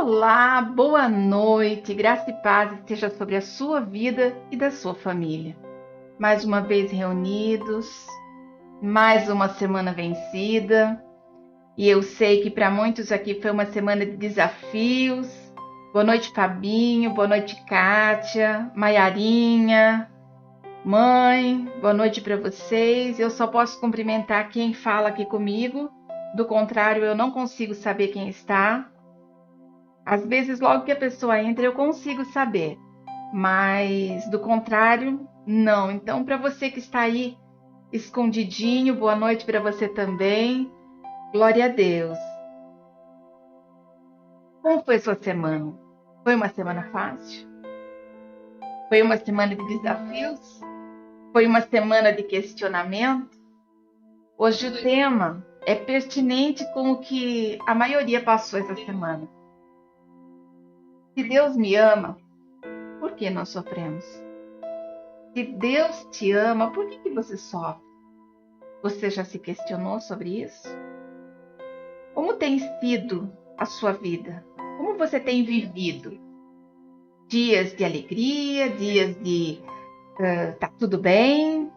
Olá, boa noite, graça e paz esteja sobre a sua vida e da sua família. Mais uma vez reunidos, mais uma semana vencida, e eu sei que para muitos aqui foi uma semana de desafios. Boa noite, Fabinho, boa noite, Kátia, Maiarinha, mãe, boa noite para vocês. Eu só posso cumprimentar quem fala aqui comigo, do contrário, eu não consigo saber quem está. Às vezes, logo que a pessoa entra, eu consigo saber, mas do contrário, não. Então, para você que está aí escondidinho, boa noite para você também. Glória a Deus. Como foi sua semana? Foi uma semana fácil? Foi uma semana de desafios? Foi uma semana de questionamento? Hoje o tema é pertinente com o que a maioria passou essa semana. Se Deus me ama, por que nós sofremos? Se Deus te ama, por que você sofre? Você já se questionou sobre isso? Como tem sido a sua vida? Como você tem vivido? Dias de alegria, dias de tá tudo bem?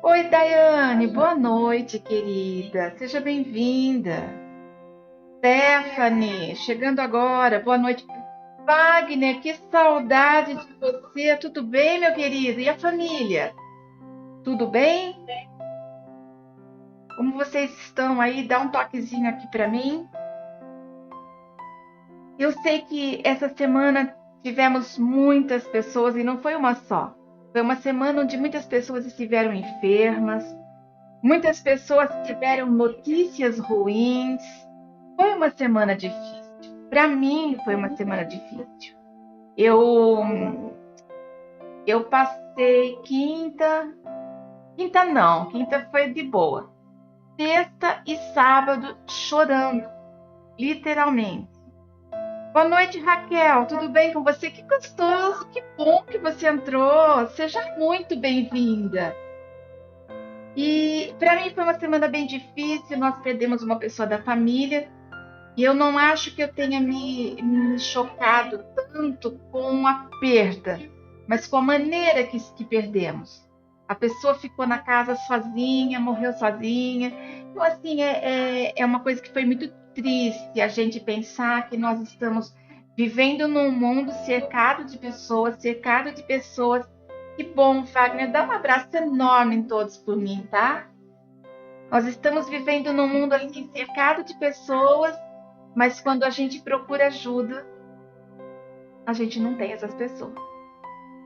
Oi, Daiane, boa noite, querida. Seja bem-vinda. Stephanie, chegando agora, boa noite. Wagner, que saudade de você. Tudo bem, meu querido? E a família? Tudo bem? Como vocês estão aí? Dá um toquezinho aqui para mim. Eu sei que essa semana tivemos muitas pessoas, e não foi uma só. Foi uma semana onde muitas pessoas estiveram enfermas, muitas pessoas tiveram notícias ruins. Foi uma semana difícil. Para mim, foi uma semana difícil. Eu passei quinta não, quinta foi de boa. Sexta e sábado chorando, literalmente. Boa noite, Raquel. Tudo bem com você? Que gostoso, que bom que você entrou. Seja muito bem-vinda. E para mim foi uma semana bem difícil. Nós perdemos uma pessoa da família e eu não acho que eu tenha me chocado tanto com a perda, mas com a maneira que perdemos. A pessoa ficou na casa sozinha, morreu sozinha. Então, assim, é uma coisa que foi muito triste a gente pensar que nós estamos vivendo num mundo cercado de pessoas. Que bom, Wagner, dá um abraço enorme em todos por mim, tá? Nós estamos vivendo num mundo assim, cercado de pessoas, mas quando a gente procura ajuda, a gente não tem essas pessoas.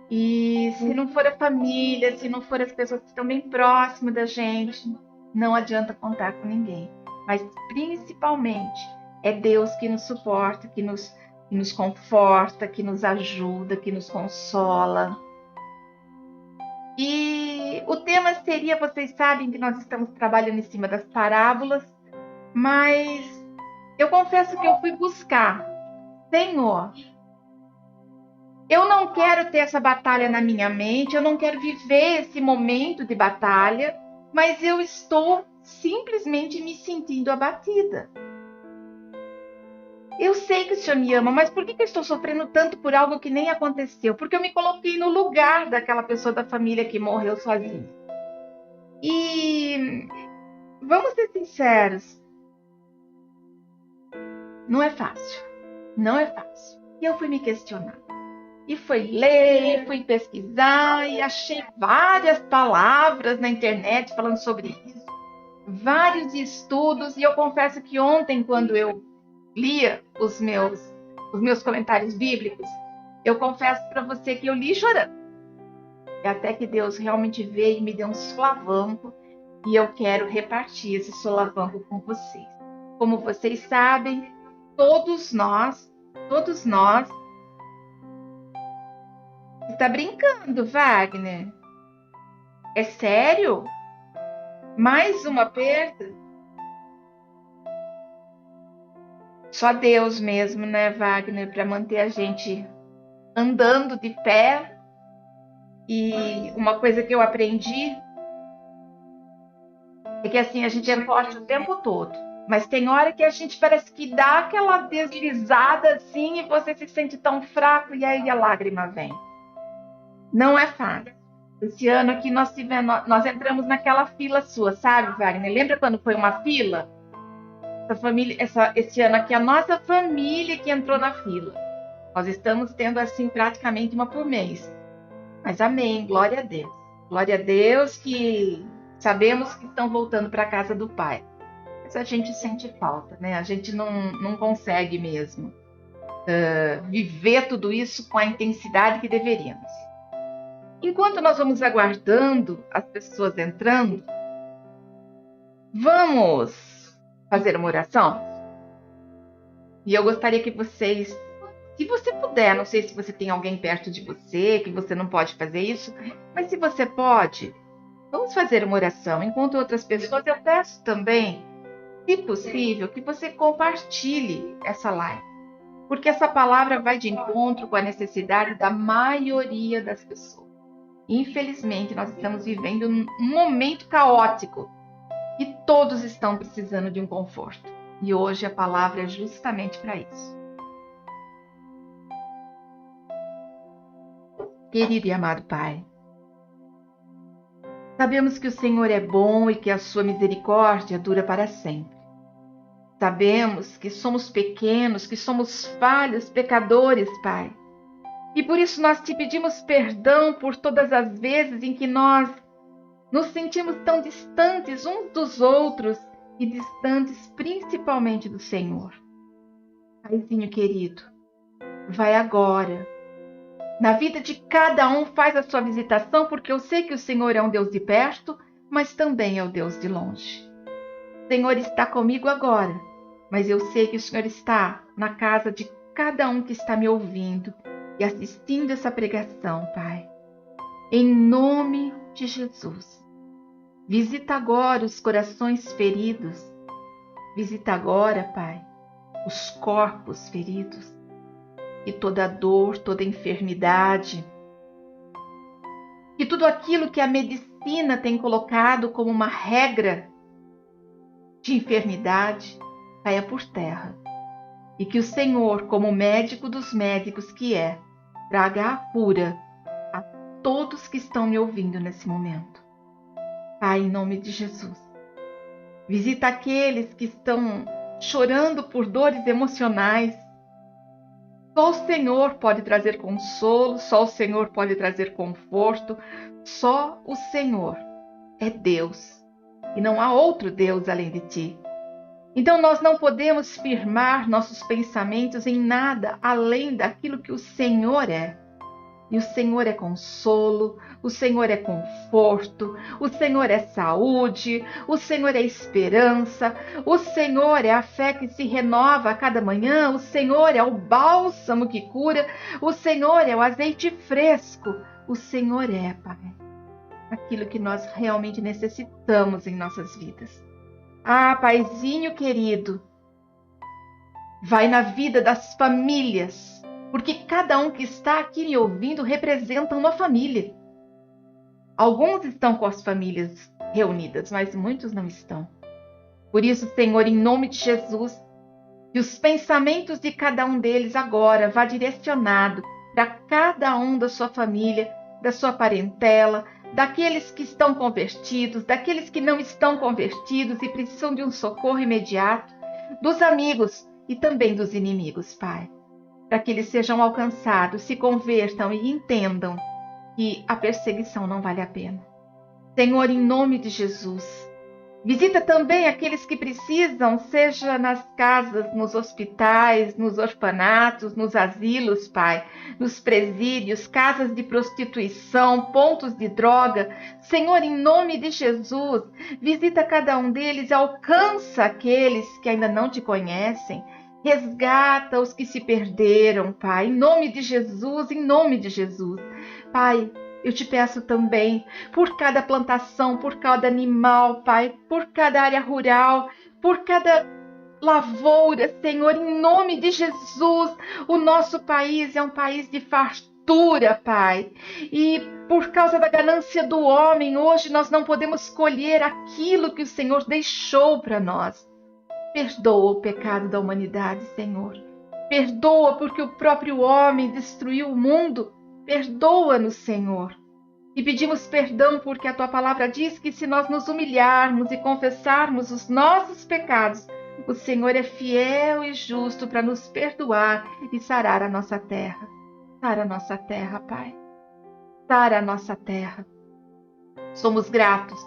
E se não for a família, se não for as pessoas que estão bem próximas da gente, não adianta contar com ninguém. Mas principalmente é Deus que nos suporta, que nos conforta, que nos ajuda, que nos consola. E o tema seria, vocês sabem que nós estamos trabalhando em cima das parábolas, mas eu confesso que eu fui buscar, Senhor, eu não quero ter essa batalha na minha mente, eu não quero viver esse momento de batalha, mas eu estou simplesmente me sentindo abatida. Eu sei que o Senhor me ama, mas por que eu estou sofrendo tanto por algo que nem aconteceu? Porque eu me coloquei no lugar daquela pessoa da família que morreu sozinha. E vamos ser sinceros, não é fácil. Não é fácil. E eu fui me questionar. E fui ler, fui pesquisar e achei várias palavras na internet falando sobre isso. Vários estudos. E eu confesso que ontem, quando eu lia os meus comentários bíblicos, eu confesso para você que eu li chorando. E até que Deus realmente veio e me deu um solavanco. E eu quero repartir esse solavanco com vocês. Como vocês sabem, todos nós, você tá brincando, Wagner? É sério? Mais uma perda? Só Deus mesmo, né, Wagner, para manter a gente andando de pé. E uma coisa que eu aprendi é que assim a gente é forte o tempo todo. Mas tem hora que a gente parece que dá aquela deslizada assim e você se sente tão fraco e aí a lágrima vem. Não é fácil. Esse ano aqui nós entramos naquela fila sua, sabe, Wagner? Lembra quando foi uma fila? Esse ano aqui, a nossa família que entrou na fila. Nós estamos tendo assim praticamente uma por mês. Mas amém, glória a Deus. Glória a Deus que sabemos que estão voltando para a casa do Pai. Mas a gente sente falta, né? A gente não consegue mesmo viver tudo isso com a intensidade que deveríamos. Enquanto nós vamos aguardando as pessoas entrando, vamos fazer uma oração? E eu gostaria que vocês, se você puder, não sei se você tem alguém perto de você, que você não pode fazer isso, mas se você pode, vamos fazer uma oração. Enquanto outras pessoas, eu peço também, se possível, que você compartilhe essa live. Porque essa palavra vai de encontro com a necessidade da maioria das pessoas. Infelizmente, nós estamos vivendo um momento caótico e todos estão precisando de um conforto. E hoje a palavra é justamente para isso. Querido e amado Pai, sabemos que o Senhor é bom e que a sua misericórdia dura para sempre. Sabemos que somos pequenos, que somos falhos, pecadores, Pai. E por isso nós te pedimos perdão por todas as vezes em que nós nos sentimos tão distantes uns dos outros e distantes principalmente do Senhor. Paizinho querido, vai agora. Na vida de cada um faz a sua visitação, porque eu sei que o Senhor é um Deus de perto, mas também é o Deus de longe. O Senhor está comigo agora, mas eu sei que o Senhor está na casa de cada um que está me ouvindo e assistindo essa pregação, Pai. Em nome de Jesus. Visita agora os corações feridos. Visita agora, Pai, os corpos feridos. E toda dor, toda enfermidade. E tudo aquilo que a medicina tem colocado como uma regra de enfermidade caia por terra. E que o Senhor, como médico dos médicos que é, traga a cura a todos que estão me ouvindo nesse momento. Pai, em nome de Jesus, visita aqueles que estão chorando por dores emocionais. Só o Senhor pode trazer consolo, só o Senhor pode trazer conforto, só o Senhor é Deus e não há outro Deus além de ti. Então nós não podemos firmar nossos pensamentos em nada além daquilo que o Senhor é. E o Senhor é consolo, o Senhor é conforto, o Senhor é saúde, o Senhor é esperança, o Senhor é a fé que se renova a cada manhã, o Senhor é o bálsamo que cura, o Senhor é o azeite fresco, o Senhor é, Pai, aquilo que nós realmente necessitamos em nossas vidas. Ah, Paizinho querido, vai na vida das famílias, porque cada um que está aqui me ouvindo representa uma família. Alguns estão com as famílias reunidas, mas muitos não estão. Por isso, Senhor, em nome de Jesus, que os pensamentos de cada um deles agora vá direcionado para cada um da sua família, da sua parentela, daqueles que estão convertidos, daqueles que não estão convertidos e precisam de um socorro imediato, dos amigos e também dos inimigos, Pai, para que eles sejam alcançados, se convertam e entendam que a perseguição não vale a pena. Senhor, em nome de Jesus, visita também aqueles que precisam, seja nas casas, nos hospitais, nos orfanatos, nos asilos, Pai, nos presídios, casas de prostituição, pontos de droga. Senhor, em nome de Jesus, visita cada um deles, alcança aqueles que ainda não te conhecem, resgata os que se perderam, Pai, em nome de Jesus, em nome de Jesus. Pai, eu te peço também por cada plantação, por cada animal, Pai, por cada área rural, por cada lavoura, Senhor, em nome de Jesus. O nosso país é um país de fartura, Pai. E por causa da ganância do homem, hoje nós não podemos colher aquilo que o Senhor deixou para nós. Perdoa o pecado da humanidade, Senhor. Perdoa porque o próprio homem destruiu o mundo. Perdoa-nos, Senhor. E pedimos perdão porque a Tua palavra diz que se nós nos humilharmos e confessarmos os nossos pecados, o Senhor é fiel e justo para nos perdoar e sarar a nossa terra. Sara a nossa terra, Pai. Sara a nossa terra. Somos gratos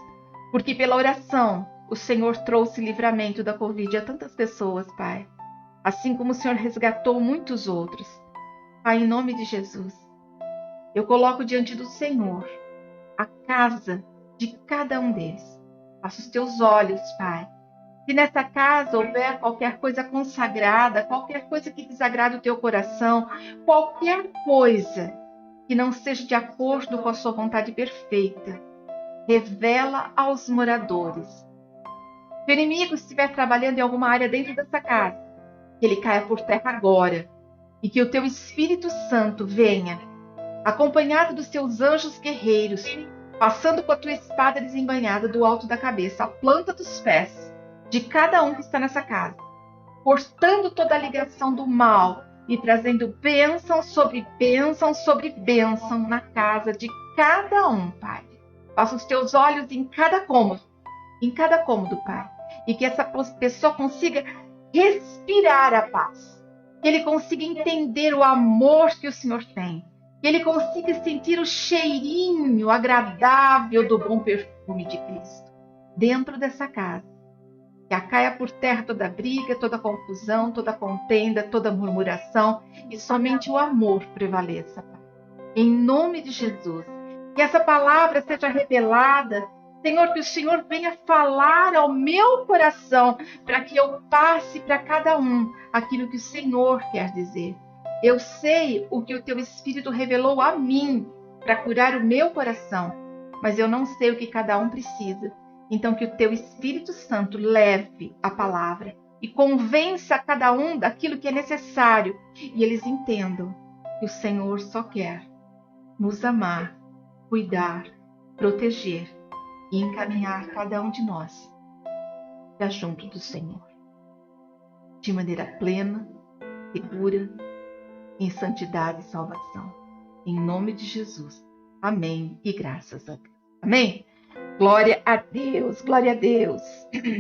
porque pela oração o Senhor trouxe livramento da Covid a tantas pessoas, Pai. Assim como o Senhor resgatou muitos outros. Pai, em nome de Jesus, eu coloco diante do Senhor a casa de cada um deles. Faça os teus olhos, Pai. Se nessa casa houver qualquer coisa consagrada, qualquer coisa que desagrade o teu coração, qualquer coisa que não seja de acordo com a sua vontade perfeita, revela aos moradores. Se o inimigo estiver trabalhando em alguma área dentro dessa casa, que ele caia por terra agora e que o teu Espírito Santo venha, acompanhado dos teus anjos guerreiros, passando com a tua espada desembainhada do alto da cabeça à planta dos pés de cada um que está nessa casa, cortando toda a ligação do mal e trazendo bênção sobre bênção na casa de cada um, Pai. Passa os teus olhos em cada cômodo, Pai, e que essa pessoa consiga respirar a paz, que ele consiga entender o amor que o Senhor tem, que ele consiga sentir o cheirinho agradável do bom perfume de Cristo dentro dessa casa. Que caia por terra toda briga, toda confusão, toda contenda, toda murmuração e somente o amor prevaleça, Pai. Em nome de Jesus, que essa palavra seja revelada, Senhor, que o Senhor venha falar ao meu coração para que eu passe para cada um aquilo que o Senhor quer dizer. Eu sei o que o teu Espírito revelou a mim para curar o meu coração, mas eu não sei o que cada um precisa. Então que o teu Espírito Santo leve a palavra e convença cada um daquilo que é necessário e eles entendam que o Senhor só quer nos amar, cuidar, proteger e encaminhar cada um de nós para junto do Senhor, de maneira plena, segura, em santidade e salvação. Em nome de Jesus. Amém e graças a Deus. Amém? Glória a Deus, glória a Deus.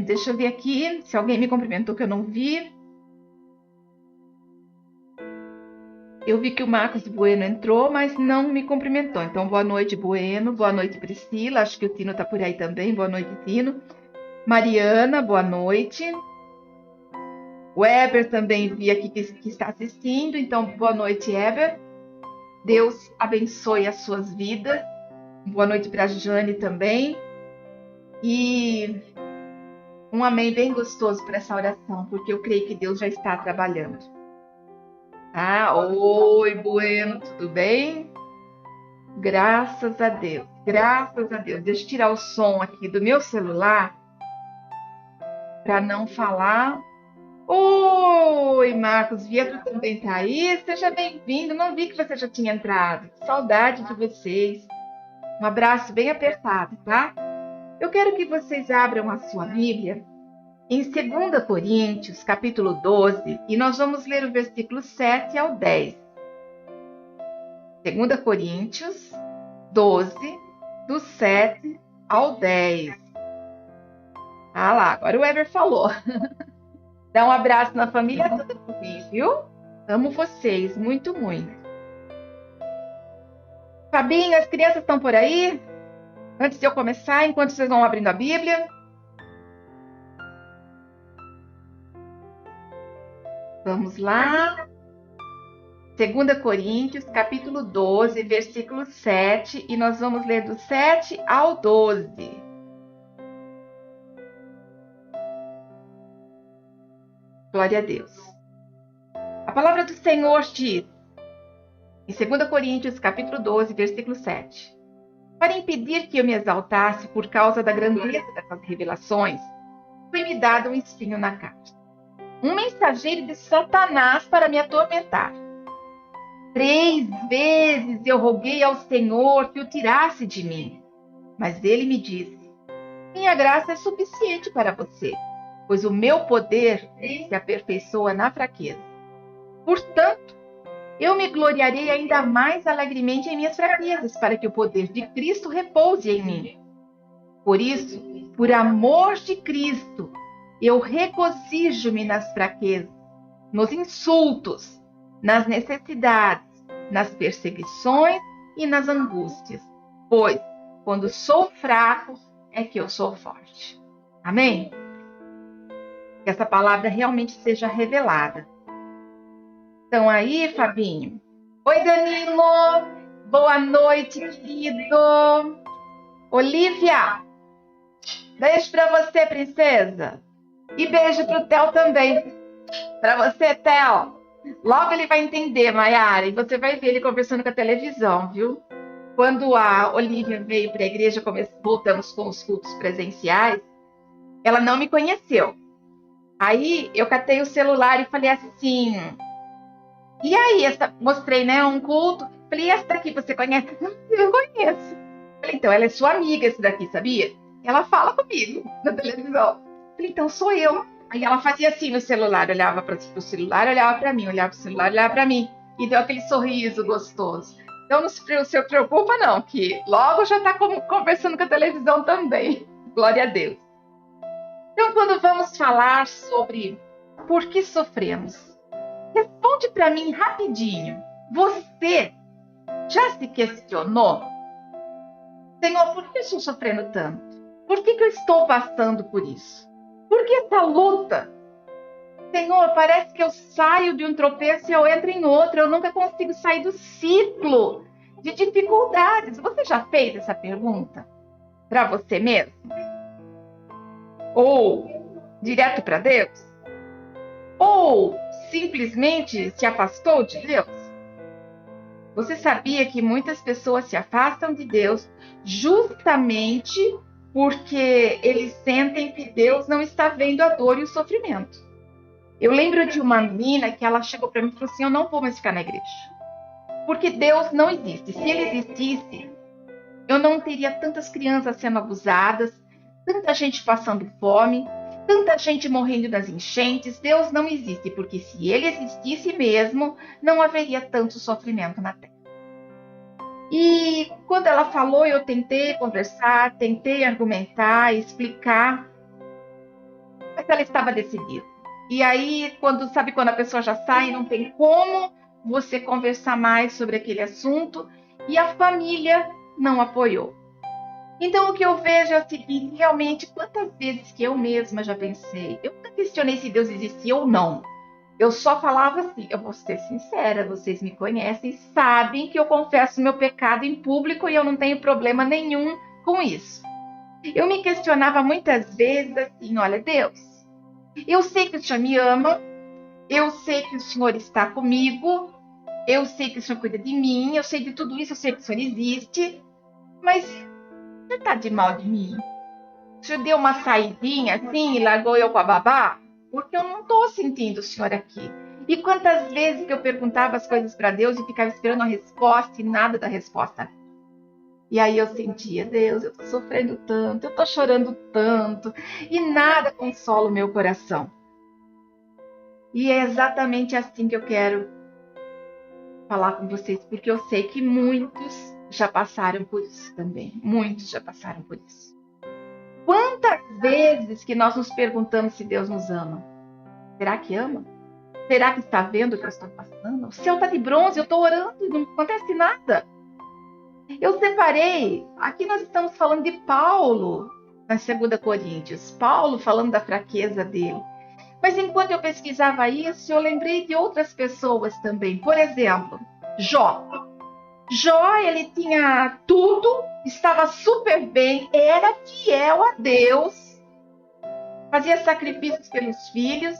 Deixa eu ver aqui se alguém me cumprimentou que eu não vi. Eu vi que o Marcos Bueno entrou, mas não me cumprimentou. Então, boa noite, Bueno. Boa noite, Priscila. Acho que o Tino está por aí também. Boa noite, Tino. Mariana, boa noite. O Eber também vi aqui que está assistindo. Então, boa noite, Eber. Deus abençoe as suas vidas. Boa noite para a Jane também. E um amém bem gostoso para essa oração, porque eu creio que Deus já está trabalhando. Ah, oi, Bueno, tudo bem? Graças a Deus, graças a Deus. Deixa eu tirar o som aqui do meu celular para não falar. Oi, Marcos Vietro também está aí. Seja bem-vindo. Não vi que você já tinha entrado. Saudade de vocês. Um abraço bem apertado, tá? Eu quero que vocês abram a sua Bíblia em 2 Coríntios, capítulo 12, e nós vamos ler o versículo 7 ao 10. 2 Coríntios 12, do 7 ao 10. Ah lá, agora o Eber falou. Dá um abraço na família toda comigo, viu? Amo vocês, muito, muito. Fabinho, as crianças estão por aí? Antes de eu começar, enquanto vocês vão abrindo a Bíblia. Vamos lá. 2 Coríntios, capítulo 12, versículo 7. E nós vamos ler do 7 ao 12. Glória a Deus. A palavra do Senhor diz, em 2 Coríntios, capítulo 12, versículo 7. Para impedir que eu me exaltasse por causa da grandeza dessas revelações, foi-me dado um espinho na carne, um mensageiro de Satanás para me atormentar. 3 vezes eu roguei ao Senhor que o tirasse de mim, mas ele me disse, minha graça é suficiente para você, pois o meu poder se aperfeiçoa na fraqueza. Portanto, eu me gloriarei ainda mais alegremente em minhas fraquezas, para que o poder de Cristo repouse em mim. Por isso, por amor de Cristo, eu regozijo-me nas fraquezas, nos insultos, nas necessidades, nas perseguições e nas angústias, pois, quando sou fraco, é que eu sou forte. Amém? Que essa palavra realmente seja revelada. Estão aí, Fabinho? Oi, Danilo! Boa noite, querido! Olivia! Beijo pra você, princesa! E beijo pro Theo também. Pra você, Theo! Logo ele vai entender, Maiara, e você vai ver ele conversando com a televisão, viu? Quando a Olivia veio para a igreja, voltamos com os cultos presenciais, ela não me conheceu. Aí eu catei o celular e falei assim, e aí, mostrei, né, um culto, falei, essa daqui você conhece? Não, eu conheço. Falei, então, ela é sua amiga, esse daqui, sabia? Ela fala comigo na televisão. Falei, então, sou eu. Aí ela fazia assim no celular, olhava para o celular, olhava para mim, olhava para o celular, olhava para mim, e deu aquele sorriso gostoso. Então, não se preocupa não, que logo já está conversando com a televisão também. Glória a Deus. Então, quando vamos falar sobre por que sofremos, responde para mim rapidinho. Você já se questionou? Senhor, por que eu estou sofrendo tanto? Por que eu estou passando por isso? Por que essa luta? Senhor, parece que eu saio de um tropeço e eu entro em outro. Eu nunca consigo sair do ciclo de dificuldades. Você já fez essa pergunta para você mesmo? Ou direto para Deus? Ou simplesmente se afastou de Deus? Você sabia que muitas pessoas se afastam de Deus justamente porque eles sentem que Deus não está vendo a dor e o sofrimento? Eu lembro de uma menina que ela chegou para mim e falou assim, eu não vou mais ficar na igreja. Porque Deus não existe. Se ele existisse, eu não teria tantas crianças sendo abusadas, tanta gente passando fome, tanta gente morrendo nas enchentes. Deus não existe, porque se ele existisse mesmo, não haveria tanto sofrimento na terra. E quando ela falou, eu tentei conversar, tentei argumentar, explicar, mas ela estava decidida. E aí, quando a pessoa já sai, não tem como você conversar mais sobre aquele assunto, e a família não apoiou. Então, o que eu vejo é o seguinte, realmente, quantas vezes que eu mesma já pensei, eu nunca questionei se Deus existia ou não. Eu só falava assim, eu vou ser sincera, vocês me conhecem, sabem que eu confesso meu pecado em público e eu não tenho problema nenhum com isso. Eu me questionava muitas vezes assim, olha, Deus, eu sei que o Senhor me ama, eu sei que o Senhor está comigo, eu sei que o Senhor cuida de mim, eu sei de tudo isso, eu sei que o Senhor existe, mas o Senhor está de mal de mim? O Senhor deu uma saidinha assim e largou eu com a babá? Porque eu não estou sentindo o Senhor aqui. E quantas vezes que eu perguntava as coisas para Deus e ficava esperando a resposta e nada da resposta. E aí eu sentia, Deus, eu estou sofrendo tanto, eu estou chorando tanto, e nada consola o meu coração. E é exatamente assim que eu quero falar com vocês, porque eu sei que muitos já passaram por isso também. Muitos já passaram por isso. Quantas vezes que nós nos perguntamos se Deus nos ama? Será que ama? Será que está vendo o que eu estou passando? O céu está de bronze, eu estou orando e não acontece nada. Eu separei, aqui nós estamos falando de Paulo, na 2 Coríntios. Paulo falando da fraqueza dele. Mas enquanto eu pesquisava isso, eu lembrei de outras pessoas também. Por exemplo, Jó. Jó, ele tinha tudo, estava super bem, era fiel a Deus, fazia sacrifícios pelos filhos,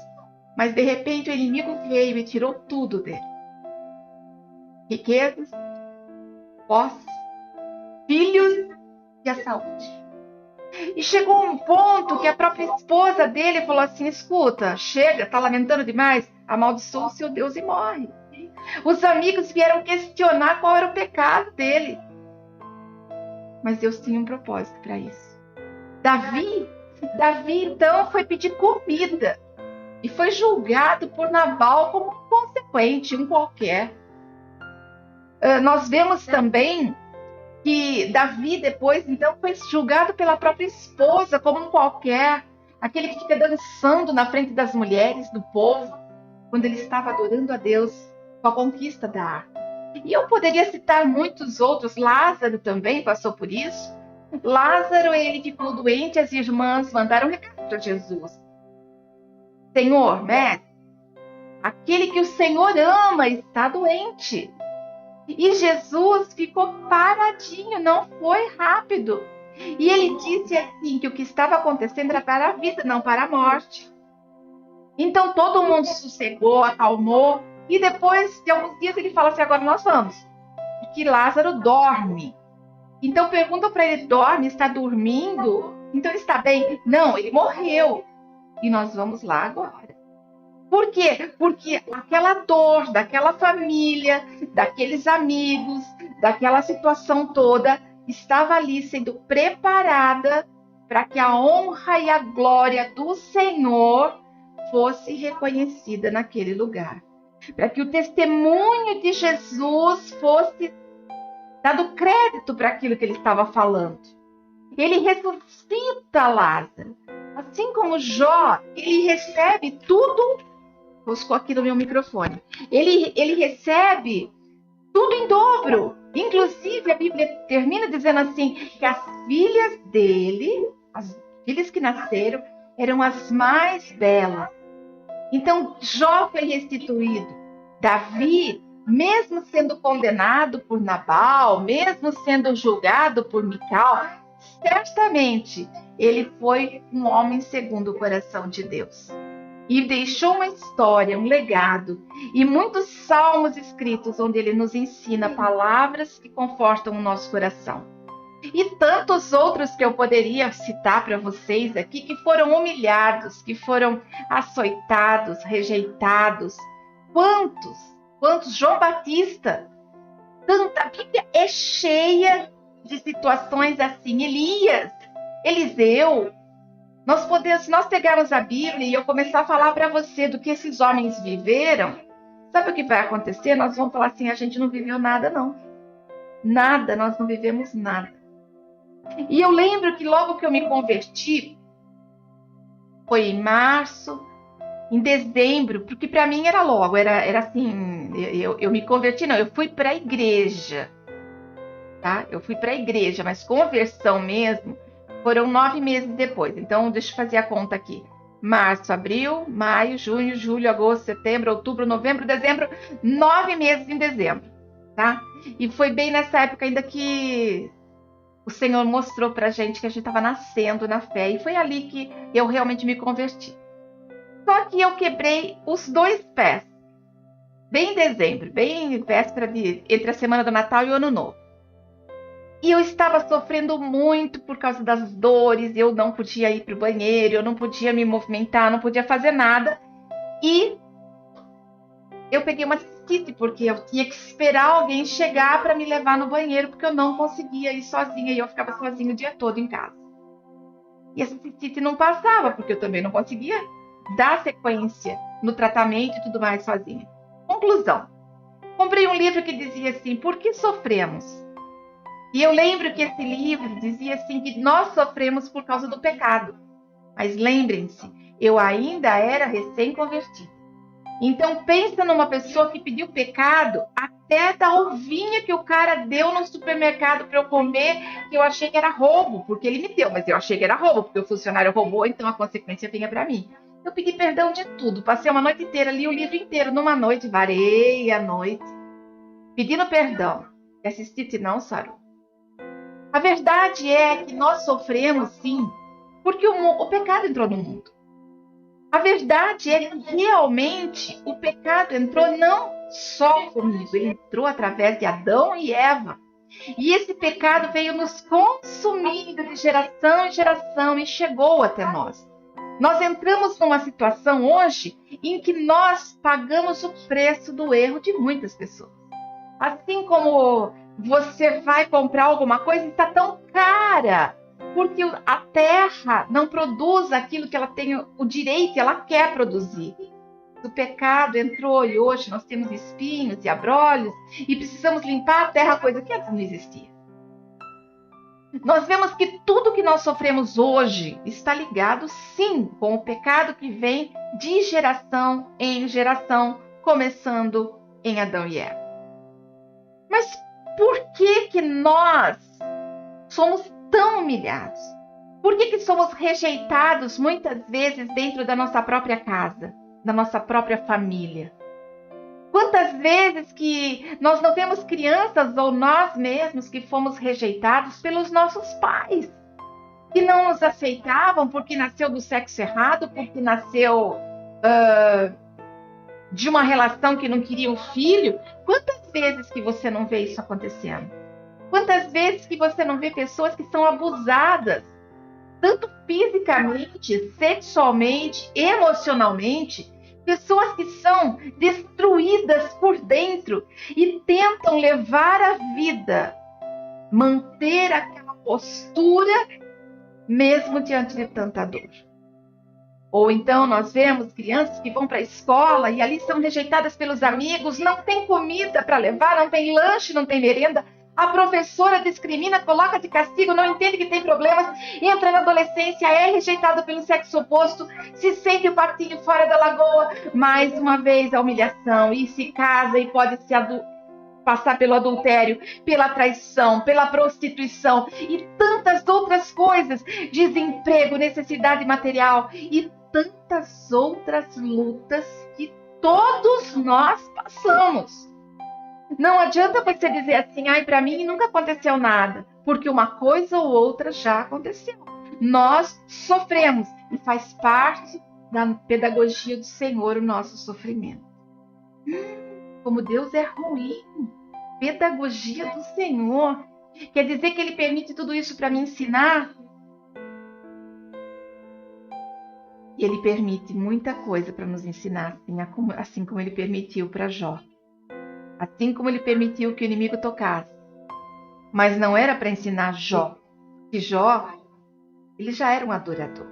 mas de repente o inimigo veio e tirou tudo dele. Riquezas, posses, filhos e a saúde. E chegou um ponto que a própria esposa dele falou assim, escuta, chega, tá lamentando demais, amaldiçoa o seu Deus e morre. Os amigos vieram questionar qual era o pecado dele. Mas Deus tinha um propósito para isso. Davi Davi, então, foi pedir comida e foi julgado por Nabal como um consequente, um qualquer. Nós vemos também que Davi depois, então, foi julgado pela própria esposa como um qualquer, aquele que fica dançando na frente das mulheres, do povo, quando ele estava adorando a Deus com a conquista da arca. E eu poderia citar muitos outros. Lázaro também passou por isso. Lázaro, ele ficou doente, as irmãs mandaram um recado para Jesus. Senhor, mestre, aquele que o Senhor ama está doente. E Jesus ficou paradinho, não foi rápido. E ele disse assim, que o que estava acontecendo era para a vida, não para a morte. Então todo mundo sossegou, acalmou. E depois de alguns dias ele fala assim, agora nós vamos. Porque Lázaro dorme. Então pergunta para ele, dorme? Está dormindo? Então ele está bem? Não, ele morreu. E nós vamos lá agora. Por quê? Porque aquela dor daquela família, daqueles amigos, daquela situação toda, estava ali sendo preparada para que a honra e a glória do Senhor fosse reconhecida naquele lugar. Para que o testemunho de Jesus fosse dado crédito para aquilo que ele estava falando. Ele ressuscita Lázaro. Assim como Jó, ele recebe tudo. Buscou aqui no meu microfone. Ele recebe tudo em dobro. Inclusive, a Bíblia termina dizendo assim, que as filhas dele, as filhas que nasceram, eram as mais belas. Então, Jó foi restituído. Davi, mesmo sendo condenado por Nabal, mesmo sendo julgado por Mical, certamente ele foi um homem segundo o coração de Deus. E deixou uma história, um legado, e muitos salmos escritos onde ele nos ensina palavras que confortam o nosso coração. E tantos outros que eu poderia citar para vocês aqui, que foram humilhados, que foram açoitados, rejeitados. Quantos? João Batista. A Bíblia é cheia de situações assim. Elias, Eliseu. Se nós pegarmos a Bíblia e eu começar a falar para você do que esses homens viveram, sabe o que vai acontecer? Nós vamos falar assim, a gente não viveu nada, não. Nada, nós não vivemos nada. E eu lembro que logo que eu me converti, foi em março, em dezembro, porque para mim era logo, era assim, eu me converti, não, eu fui para a igreja, tá? Eu fui para a igreja, mas conversão mesmo, foram 9 meses depois. Então, deixa eu fazer a conta aqui. Março, abril, maio, junho, julho, agosto, setembro, outubro, novembro, dezembro. 9 meses em dezembro, tá? E foi bem nessa época ainda que o Senhor mostrou pra gente que a gente estava nascendo na fé. E foi ali que eu realmente me converti. Só que eu quebrei os 2 pés. Bem em dezembro, bem véspera entre a semana do Natal e o Ano Novo. E eu estava sofrendo muito por causa das dores, eu não podia ir para o banheiro, eu não podia me movimentar, não podia fazer nada. E eu peguei uma cistite, porque eu tinha que esperar alguém chegar para me levar no banheiro, porque eu não conseguia ir sozinha, e eu ficava sozinha o dia todo em casa. E essa cistite não passava, porque eu também não conseguia dar sequência no tratamento e tudo mais sozinha. Conclusão. Comprei um livro que dizia assim, por que sofremos? E eu lembro que esse livro dizia assim que nós sofremos por causa do pecado. Mas lembrem-se, eu ainda era recém-convertida. Então pensa numa pessoa que pediu pecado até da ovinha que o cara deu no supermercado para eu comer, que eu achei que era roubo, porque ele me deu, mas eu achei que era roubo, porque o funcionário roubou, então a consequência vinha para mim. Eu pedi perdão de tudo, passei uma noite inteira, li o livro inteiro numa noite, varei a noite, pedindo perdão. E assisti, não sarou. A verdade é que nós sofremos, sim, porque o pecado entrou no mundo. A verdade é que realmente o pecado entrou não só comigo, ele entrou através de Adão e Eva. E esse pecado veio nos consumindo de geração em geração e chegou até nós. Nós entramos numa situação hoje em que nós pagamos o preço do erro de muitas pessoas. Assim como você vai comprar alguma coisa e está tão cara. porque a terra não produz aquilo que ela tem o direito, ela quer produzir. O pecado entrou e hoje nós temos espinhos e abrolhos e precisamos limpar a terra, coisa que antes não existia. Nós vemos que tudo que nós sofremos hoje está ligado, sim, com o pecado que vem de geração em geração, começando em Adão e Eva. Mas por que nós somos tão humilhados? Por que somos rejeitados muitas vezes dentro da nossa própria casa, da nossa própria família? Quantas vezes que nós não temos crianças ou nós mesmos que fomos rejeitados pelos nossos pais, que não nos aceitavam porque nasceu do sexo errado, porque nasceu de uma relação que não queria um filho? Quantas vezes que você não vê isso acontecendo? Quantas vezes que você não vê pessoas que são abusadas, tanto fisicamente, sexualmente, emocionalmente, pessoas que são destruídas por dentro e tentam levar a vida, manter aquela postura mesmo diante de tanta dor. Ou então nós vemos crianças que vão para a escola e ali são rejeitadas pelos amigos, não tem comida para levar, não tem lanche, não tem merenda. A professora discrimina, coloca de castigo, não entende que tem problemas, entra na adolescência, é rejeitado pelo sexo oposto, se sente o patinho fora da lagoa, mais uma vez a humilhação, e se casa e pode se passar pelo adultério, pela traição, pela prostituição e tantas outras coisas, desemprego, necessidade material e tantas outras lutas que todos nós passamos. Não adianta você dizer assim, ai, para mim nunca aconteceu nada, porque uma coisa ou outra já aconteceu. Nós sofremos e faz parte da pedagogia do Senhor o nosso sofrimento. Como Deus é ruim. Pedagogia do Senhor. Quer dizer que Ele permite tudo isso para me ensinar? E Ele permite muita coisa para nos ensinar, assim como Ele permitiu para Jó. Assim como Ele permitiu que o inimigo tocasse. Mas não era para ensinar Jó. Que Jó, ele já era um adorador.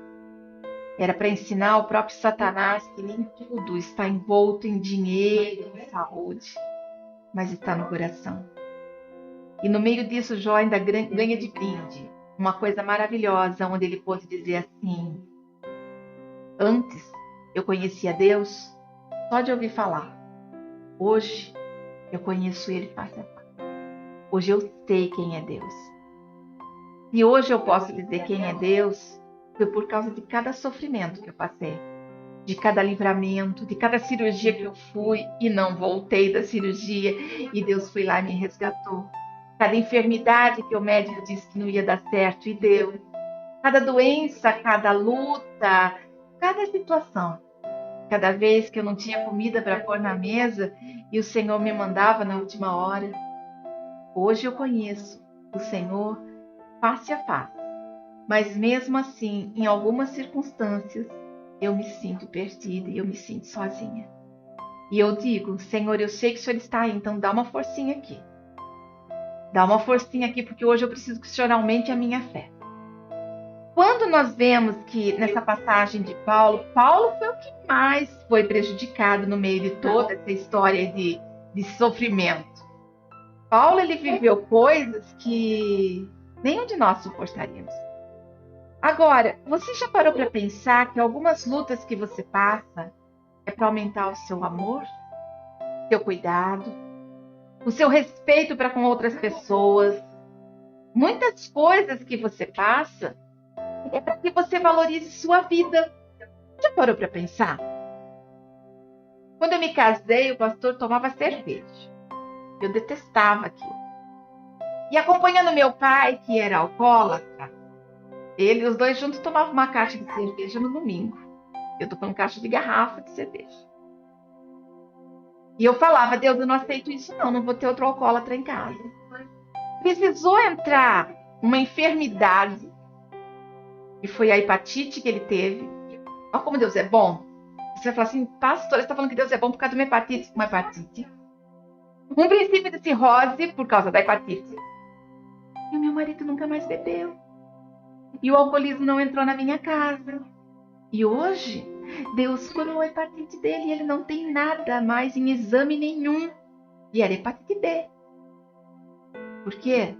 Era para ensinar o próprio Satanás que nem tudo está envolto em dinheiro, em saúde, mas está no coração. E no meio disso, Jó ainda ganha de brinde uma coisa maravilhosa, onde ele pôde dizer assim: antes eu conhecia Deus só de ouvir falar. Hoje eu conheço Ele face a face. Hoje eu sei quem é Deus. E hoje eu posso dizer quem é Deus foi por causa de cada sofrimento que eu passei, de cada livramento, de cada cirurgia que eu fui e não voltei da cirurgia e Deus foi lá e me resgatou. Cada enfermidade que o médico disse que não ia dar certo e deu. Cada doença, cada luta, cada situação. Cada vez que eu não tinha comida para pôr na mesa e o Senhor me mandava na última hora. Hoje eu conheço o Senhor face a face. Mas mesmo assim, em algumas circunstâncias, eu me sinto perdida e eu me sinto sozinha. E eu digo, Senhor, eu sei que o Senhor está aí, então dá uma forcinha aqui. Dá uma forcinha aqui, porque hoje eu preciso que o Senhor aumente a minha fé. Quando nós vemos que nessa passagem de Paulo foi o que mais foi prejudicado no meio de toda essa história de sofrimento. Paulo, ele viveu coisas que nenhum de nós suportaríamos. Agora, você já parou para pensar que algumas lutas que você passa é para aumentar o seu amor, seu cuidado, o seu respeito para com outras pessoas? Muitas coisas que você passa é para que você valorize sua vida. Já parou para pensar? Quando eu me casei, o pastor tomava cerveja. Eu detestava aquilo. E acompanhando meu pai, que era alcoólatra, os dois juntos tomavam uma caixa de cerveja no domingo. Eu tô falando caixa de garrafa de cerveja. E eu falava, Deus, eu não aceito isso não vou ter outro alcoólatra em casa. Precisou entrar uma enfermidade, e foi a hepatite que ele teve. Olha como Deus é bom. Você vai falar assim, pastor, você está falando que Deus é bom por causa de uma hepatite? Uma hepatite. Um princípio de cirrose por causa da hepatite. E o meu marido nunca mais bebeu. E o alcoolismo não entrou na minha casa. E hoje, Deus curou a hepatite dele e ele não tem nada mais em exame nenhum. E era hepatite B. Por quê?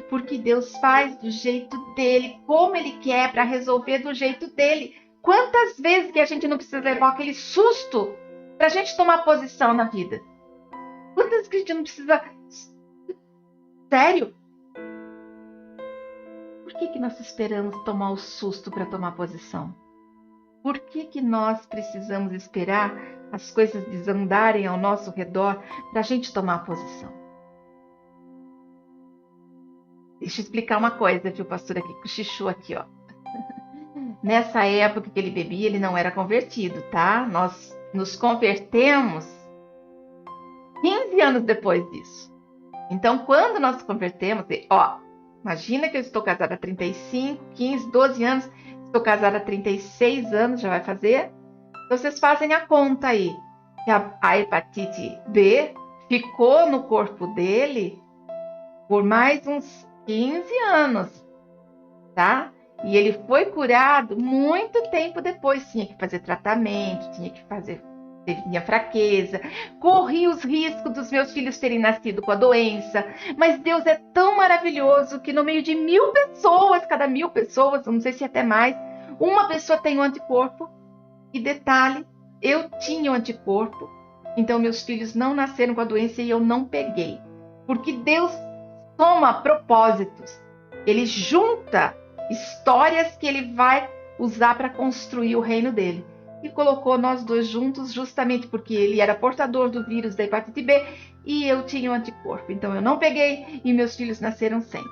Porque Deus faz do jeito dele, como ele quer, para resolver do jeito dele. Quantas vezes que a gente não precisa levar aquele susto para a gente tomar posição na vida? Quantas vezes que a gente não precisa... Sério? Por que nós esperamos tomar o susto para tomar posição? Por que nós precisamos esperar as coisas desandarem ao nosso redor para a gente tomar posição? Deixa eu explicar uma coisa, viu, pastor, aqui, com o Chuchu aqui, ó. Nessa época que ele bebia, ele não era convertido, tá? Nós nos convertemos 15 anos depois disso. Então, quando nós nos convertemos, ó, imagina que eu estou casada há 35, 15, 12 anos, estou casada há 36 anos, já vai fazer. Então, vocês fazem a conta aí. Que a hepatite B ficou no corpo dele por mais uns 15 anos, tá? E ele foi curado muito tempo depois. Tinha que fazer tratamento, tinha fraqueza, corri os riscos dos meus filhos terem nascido com a doença. Mas Deus é tão maravilhoso que no meio de 1000 pessoas, cada 1000 pessoas, não sei se até mais, uma pessoa tem um anticorpo. E detalhe, eu tinha um anticorpo, então meus filhos não nasceram com a doença e eu não peguei. Porque Deus soma propósitos. Ele junta histórias que ele vai usar para construir o reino dele. E colocou nós dois juntos justamente porque ele era portador do vírus da hepatite B e eu tinha um anticorpo. Então eu não peguei e meus filhos nasceram sem.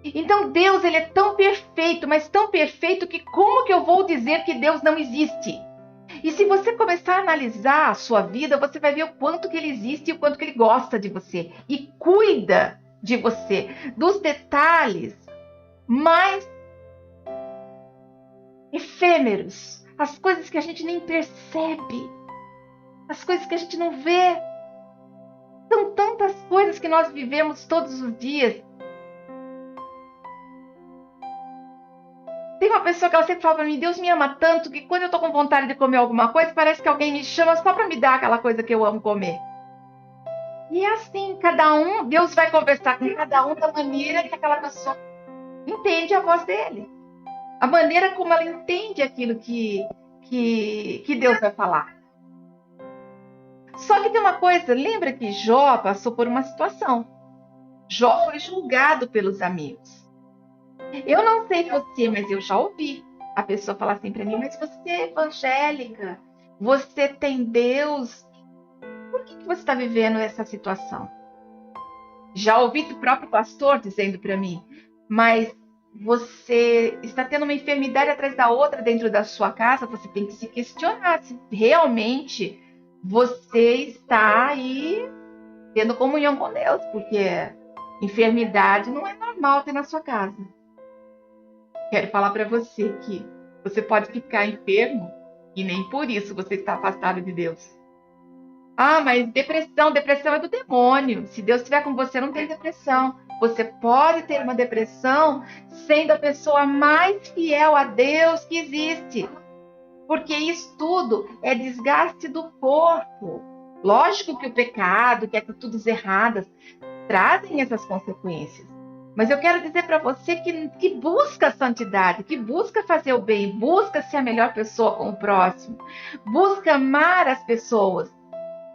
Então Deus, ele é tão perfeito, mas tão perfeito que como que eu vou dizer que Deus não existe? E se você começar a analisar a sua vida, você vai ver o quanto que ele existe e o quanto que ele gosta de você. E cuida de você, dos detalhes mais efêmeros, as coisas que a gente nem percebe, as coisas que a gente não vê. São tantas coisas que nós vivemos todos os dias. Tem uma pessoa que ela sempre fala para mim, Deus me ama tanto que quando eu tô com vontade de comer alguma coisa, parece que alguém me chama só para me dar aquela coisa que eu amo comer. E é assim, cada um, Deus vai conversar com cada um da maneira que aquela pessoa entende a voz dele. A maneira como ela entende aquilo que Deus vai falar. Só que tem uma coisa, lembra que Jó passou por uma situação. Jó foi julgado pelos amigos. Eu não sei você, mas eu já ouvi a pessoa falar assim para mim, mas você é evangélica, você tem Deus, por que você está vivendo essa situação? Já ouvi do próprio pastor dizendo para mim, mas você está tendo uma enfermidade atrás da outra dentro da sua casa, você tem que se questionar se realmente você está aí tendo comunhão com Deus, porque enfermidade não é normal ter na sua casa. Quero falar para você que você pode ficar enfermo e nem por isso você está afastado de Deus. Ah, mas depressão é do demônio. Se Deus estiver com você, não tem depressão. Você pode ter uma depressão sendo a pessoa mais fiel a Deus que existe. Porque isso tudo é desgaste do corpo. Lógico que o pecado, que atitudes erradas, trazem essas consequências. Mas eu quero dizer para você que busca a santidade, que busca fazer o bem, busca ser a melhor pessoa com o próximo, busca amar as pessoas,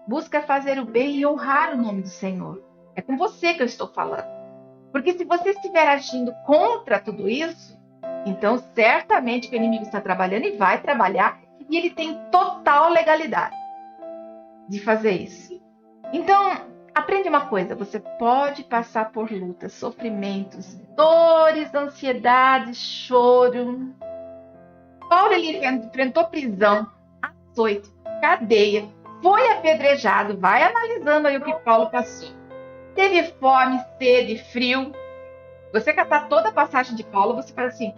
busca fazer o bem e honrar o nome do Senhor. É com você que eu estou falando. Porque se você estiver agindo contra tudo isso, então certamente que o inimigo está trabalhando e vai trabalhar, e ele tem total legalidade de fazer isso. Então, aprende uma coisa, você pode passar por lutas, sofrimentos, dores, ansiedades, choro. Paulo, ele enfrentou prisão, açoite, cadeia, foi apedrejado, vai analisando aí o que Paulo passou. Teve fome, sede, frio. Você catar toda a passagem de Paulo, você fala assim,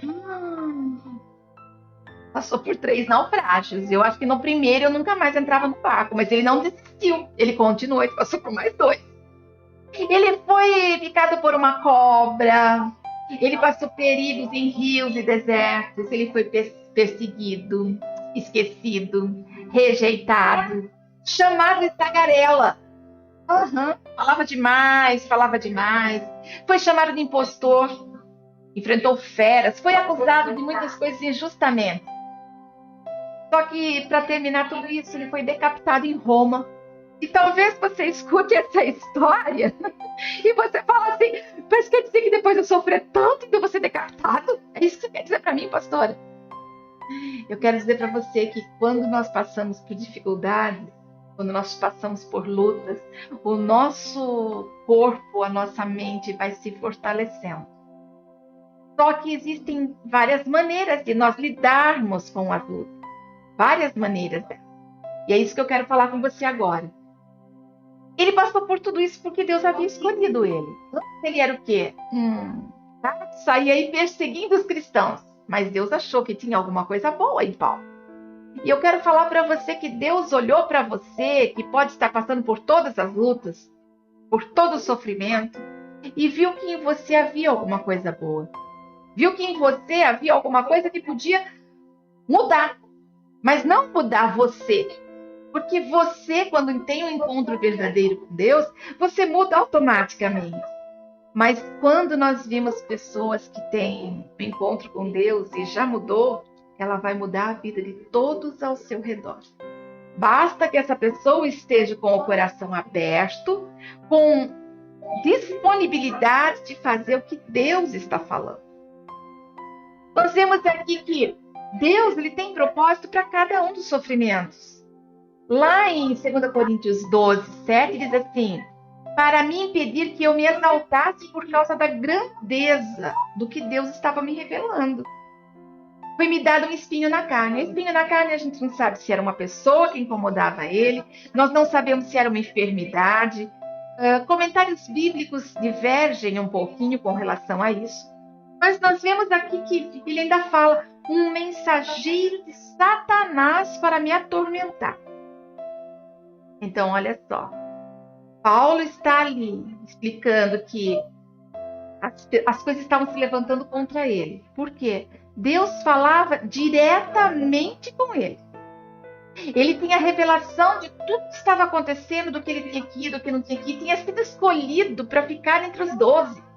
passou por 3 naufrágios. Eu acho que no primeiro eu nunca mais entrava no barco, mas ele não desistiu. Ele continuou, ele passou por mais 2. Ele foi picado por uma cobra. Ele passou perigos em rios e desertos. Ele foi perseguido, esquecido, rejeitado, chamado de tagarela. Uhum. Falava demais. Foi chamado de impostor, enfrentou feras, foi acusado de muitas coisas injustamente. Só que, para terminar tudo isso, ele foi decapitado em Roma. E talvez você escute essa história e você fala assim, mas quer dizer que depois de eu sofrer tanto, então eu vou ser decapitado? É isso que você quer dizer para mim, pastora? Eu quero dizer para você que quando nós passamos por dificuldades, quando nós passamos por lutas, o nosso corpo, a nossa mente vai se fortalecendo. Só que existem várias maneiras de nós lidarmos com as lutas. Várias maneiras. E é isso que eu quero falar com você agora. Ele passou por tudo isso porque Deus havia escolhido ele. Antes ele era o quê? Saía aí perseguindo os cristãos. Mas Deus achou que tinha alguma coisa boa em Paulo. E eu quero falar para você que Deus olhou para você, que pode estar passando por todas as lutas, por todo o sofrimento, e viu que em você havia alguma coisa boa. Viu que em você havia alguma coisa que podia mudar. Mas não mudar você. Porque você, quando tem um encontro verdadeiro com Deus, você muda automaticamente. Mas quando nós vimos pessoas que têm um encontro com Deus e já mudou, ela vai mudar a vida de todos ao seu redor. Basta que essa pessoa esteja com o coração aberto, com disponibilidade de fazer o que Deus está falando. Nós vemos aqui que Deus ele tem propósito para cada um dos sofrimentos. Lá em 2 Coríntios 12, 7, diz assim, para me impedir que eu me exaltasse por causa da grandeza do que Deus estava me revelando. Foi-me dado um espinho na carne. O espinho na carne a gente não sabe se era uma pessoa que incomodava ele, nós não sabemos se era uma enfermidade. Comentários bíblicos divergem um pouquinho com relação a isso. Mas nós vemos aqui que ele ainda fala, um mensageiro de Satanás para me atormentar. Então, olha só. Paulo está ali explicando que as coisas estavam se levantando contra ele. Por quê? Deus falava diretamente com ele. Ele tinha a revelação de tudo que estava acontecendo, do que ele tinha aqui, do que não tinha aqui. Tinha sido escolhido para ficar entre os 12.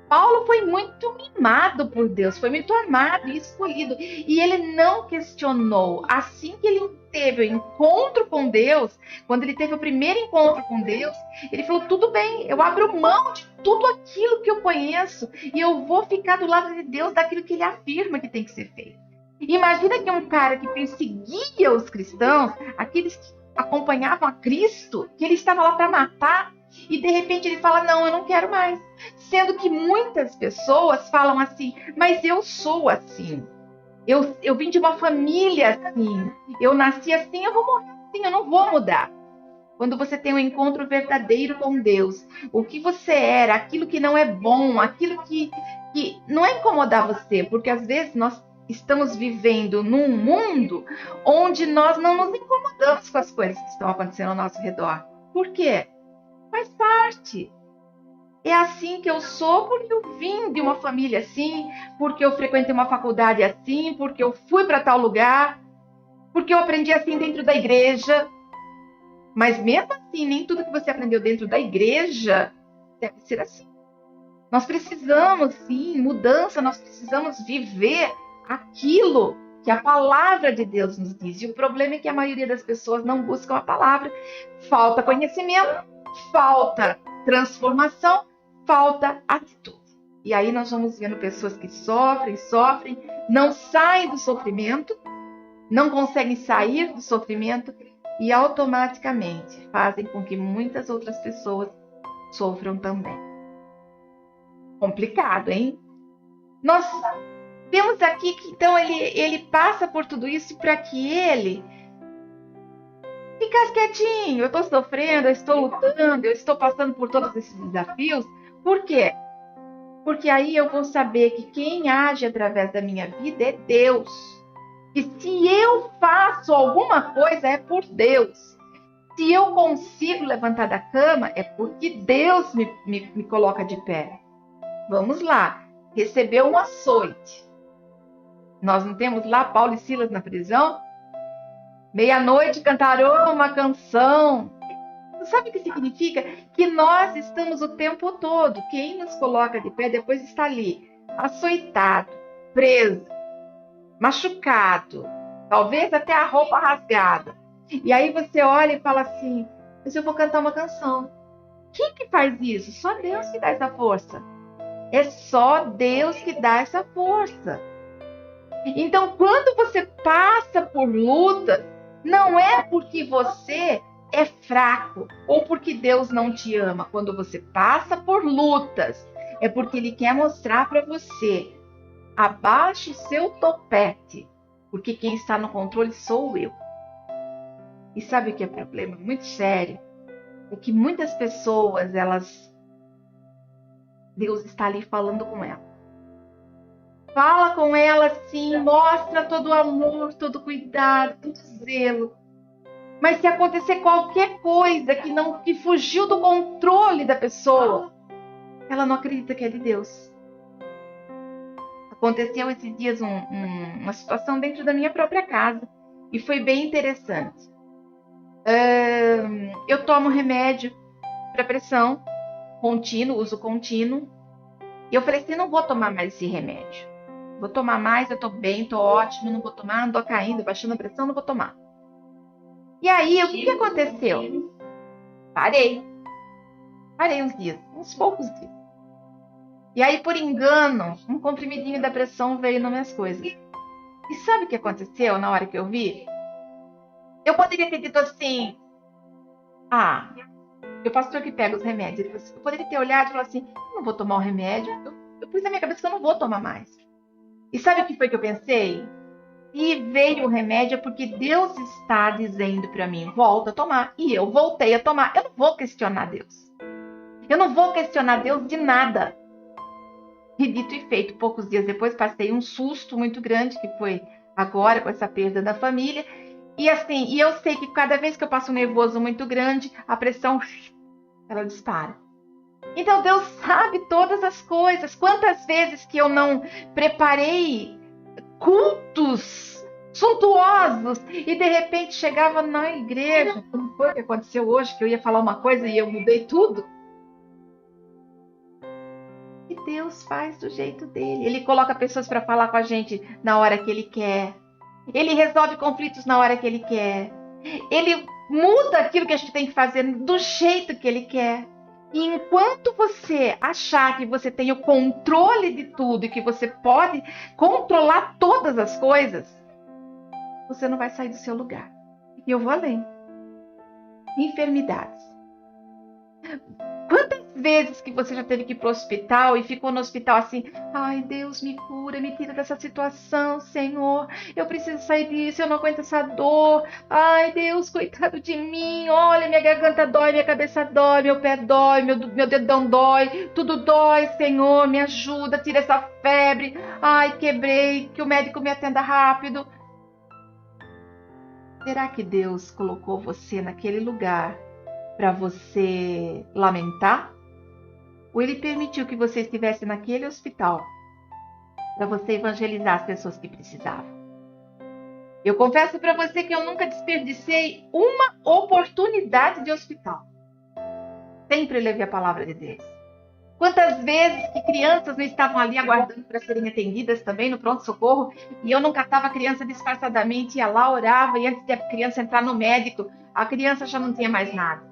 Paulo foi muito mimado por Deus, foi muito amado e escolhido. E ele não questionou. Assim que ele teve o encontro com Deus, quando ele teve o primeiro encontro com Deus, ele falou, tudo bem, eu abro mão de tudo aquilo que eu conheço e eu vou ficar do lado de Deus daquilo que ele afirma que tem que ser feito. Imagina que um cara que perseguia os cristãos, aqueles que acompanhavam a Cristo, que ele estava lá para matar, e de repente ele fala, não, eu não quero mais. Sendo que muitas pessoas falam assim, mas eu sou assim. Eu vim de uma família assim. Eu nasci assim, eu vou morrer assim, eu não vou mudar. Quando você tem um encontro verdadeiro com Deus, o que você era, aquilo que não é bom, aquilo que não é incomodar você, porque às vezes nós estamos vivendo num mundo onde nós não nos incomodamos com as coisas que estão acontecendo ao nosso redor. Por quê? Faz parte. É assim que eu sou porque eu vim de uma família assim, porque eu frequentei uma faculdade assim, porque eu fui para tal lugar, porque eu aprendi assim dentro da igreja. Mas mesmo assim, nem tudo que você aprendeu dentro da igreja deve ser assim. Nós precisamos, sim, mudança, nós precisamos viver aquilo que a palavra de Deus nos diz. E o problema é que a maioria das pessoas não buscam a palavra. Falta conhecimento, falta transformação, falta atitude. E aí nós vamos vendo pessoas que sofrem, não saem do sofrimento, não conseguem sair do sofrimento e automaticamente fazem com que muitas outras pessoas sofram também. Complicado, hein? Nós vemos aqui que então ele passa por tudo isso para que ele ficasse quietinho. Eu estou sofrendo, eu estou lutando, eu estou passando por todos esses desafios. Por quê? Porque aí eu vou saber que quem age através da minha vida é Deus. E se eu faço alguma coisa, é por Deus. Se eu consigo levantar da cama, é porque Deus me coloca de pé. vamos lá. Recebeu um açoite. Nós não temos lá Paulo e Silas na prisão? Meia-noite cantaram uma canção. Sabe o que significa? Que nós estamos o tempo todo. Quem nos coloca de pé depois está ali, açoitado, preso, machucado, talvez até a roupa rasgada. E aí você olha e fala assim, mas eu vou cantar uma canção. Quem que faz isso? Só Deus que dá essa força. É só Deus que dá essa força. Então, quando você passa por luta, não é porque você é fraco ou porque Deus não te ama. Quando você passa por lutas, é porque Ele quer mostrar para você: abaixe o seu topete, porque quem está no controle sou eu. E sabe o que é problema muito sério? É que muitas pessoas, Deus está ali falando com elas. Fala com ela sim, mostra todo o amor, todo o cuidado, todo o zelo. Mas se acontecer qualquer coisa que fugiu do controle da pessoa, ela não acredita que é de Deus. Aconteceu esses dias uma situação dentro da minha própria casa e foi bem interessante. Eu tomo remédio para pressão contínuo, uso contínuo. E eu falei assim, não vou tomar mais esse remédio. Vou tomar mais, eu tô bem, tô ótimo, não vou tomar, não tô caindo, baixando a pressão, não vou tomar. E aí, o que aconteceu? Parei uns dias, uns poucos dias. E aí, por engano, um comprimidinho da pressão veio nas minhas coisas. E sabe o que aconteceu na hora que eu vi? Eu poderia ter dito assim, o pastor que pega os remédios, eu poderia ter olhado e falado assim, não vou tomar o remédio, eu pus na minha cabeça que eu não vou tomar mais. E sabe o que foi que eu pensei? E veio o remédio porque Deus está dizendo para mim, volta a tomar. E eu voltei a tomar. Eu não vou questionar Deus. Eu não vou questionar Deus de nada. E dito e feito, poucos dias depois passei um susto muito grande, que foi agora com essa perda da família. E assim, e eu sei que cada vez que eu passo um nervoso muito grande, a pressão, ela dispara. Então Deus sabe todas as coisas. Quantas vezes que eu não preparei cultos suntuosos e de repente chegava na igreja, como foi que aconteceu hoje, que eu ia falar uma coisa e eu mudei tudo? E Deus faz do jeito dele. Ele coloca pessoas para falar com a gente na hora que ele quer. Ele resolve conflitos na hora que ele quer. Ele muda aquilo que a gente tem que fazer do jeito que ele quer. E enquanto você achar que você tem o controle de tudo e que você pode controlar todas as coisas, você não vai sair do seu lugar. E eu vou além. Enfermidades. Quantas vezes que você já teve que ir para o hospital e ficou no hospital assim, ai Deus, me cura, me tira dessa situação, Senhor, eu preciso sair disso, eu não aguento essa dor, ai Deus, coitado de mim, olha, minha garganta dói, minha cabeça dói, meu pé dói, meu dedão dói, tudo dói, Senhor, me ajuda, tira essa febre, ai, quebrei, que o médico me atenda rápido. Será que Deus colocou você naquele lugar para você lamentar? Ou Ele permitiu que você estivesse naquele hospital para você evangelizar as pessoas que precisavam? Eu confesso para você que eu nunca desperdicei uma oportunidade de hospital. Sempre levei a palavra de Deus. Quantas vezes que crianças não estavam ali aguardando para serem atendidas também no pronto-socorro e eu não catava a criança disfarçadamente, ia lá, orava e antes de a criança entrar no médico, a criança já não tinha mais nada.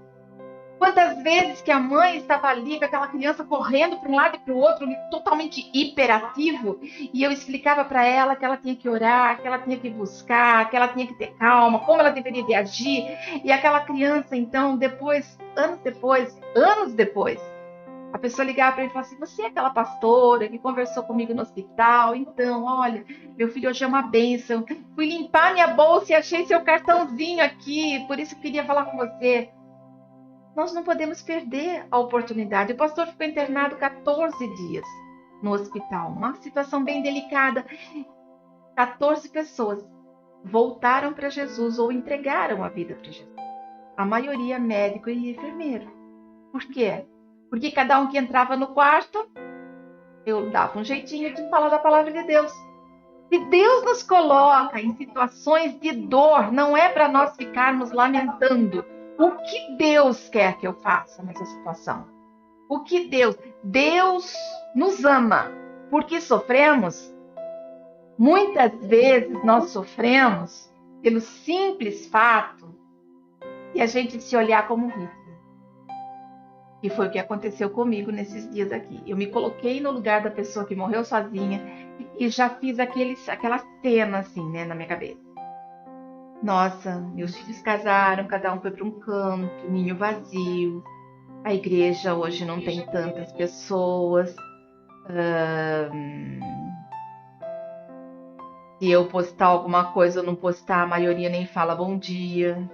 Quantas vezes que a mãe estava ali com aquela criança correndo para um lado e para o outro, totalmente hiperativo, e eu explicava para ela que ela tinha que orar, que ela tinha que buscar, que ela tinha que ter calma, como ela deveria de agir, e aquela criança, então, anos depois, a pessoa ligava para ele e falava assim, você é aquela pastora que conversou comigo no hospital? Então, olha, meu filho hoje é uma bênção, fui limpar minha bolsa e achei seu cartãozinho aqui, por isso queria falar com você. Nós não podemos perder a oportunidade. O pastor ficou internado 14 dias no hospital. Uma situação bem delicada. 14 pessoas voltaram para Jesus ou entregaram a vida para Jesus. A maioria médico e enfermeiro. Por quê? Porque cada um que entrava no quarto eu dava um jeitinho de falar da palavra de Deus. Se Deus nos coloca em situações de dor, não é para nós ficarmos lamentando. O que Deus quer que eu faça nessa situação? O que Deus nos ama. Porque sofremos? Muitas vezes nós sofremos pelo simples fato de a gente se olhar como vítima. E foi o que aconteceu comigo nesses dias aqui. Eu me coloquei no lugar da pessoa que morreu sozinha e já fiz aquela cena assim, né, na minha cabeça. Nossa, meus filhos casaram, cada um foi para um canto, ninho vazio. A igreja hoje não tem tantas pessoas. Se eu postar alguma coisa ou não postar, a maioria nem fala bom dia.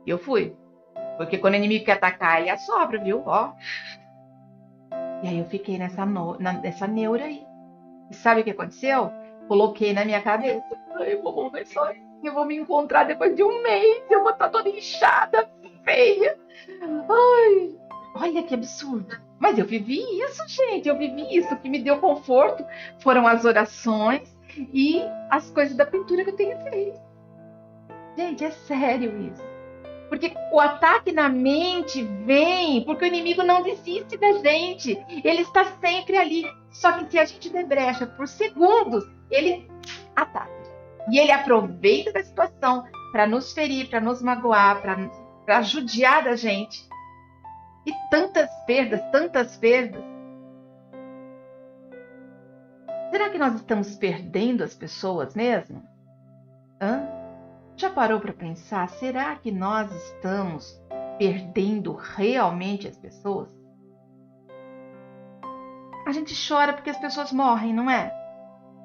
E eu fui. Porque quando o inimigo quer atacar, ele assopra, viu? Ó. E aí eu fiquei nessa neura aí. E sabe o que aconteceu? Coloquei na minha cabeça. Eu vou morrer sozinha, eu vou me encontrar depois de um mês. Eu vou estar toda inchada, feia. Ai, olha que absurdo. Mas eu vivi isso, gente. Eu vivi isso. O que me deu conforto foram as orações e as coisas da pintura que eu tenho feito. Gente, é sério isso. Porque o ataque na mente vem porque o inimigo não desiste da gente. Ele está sempre ali. Só que se a gente der brecha por segundos, ele ataca. E ele aproveita da situação para nos ferir, para nos magoar, para judiar da gente. E tantas perdas, tantas perdas. Será que nós estamos perdendo as pessoas mesmo? Já parou para pensar? Será que nós estamos perdendo realmente as pessoas? A gente chora porque as pessoas morrem, não é?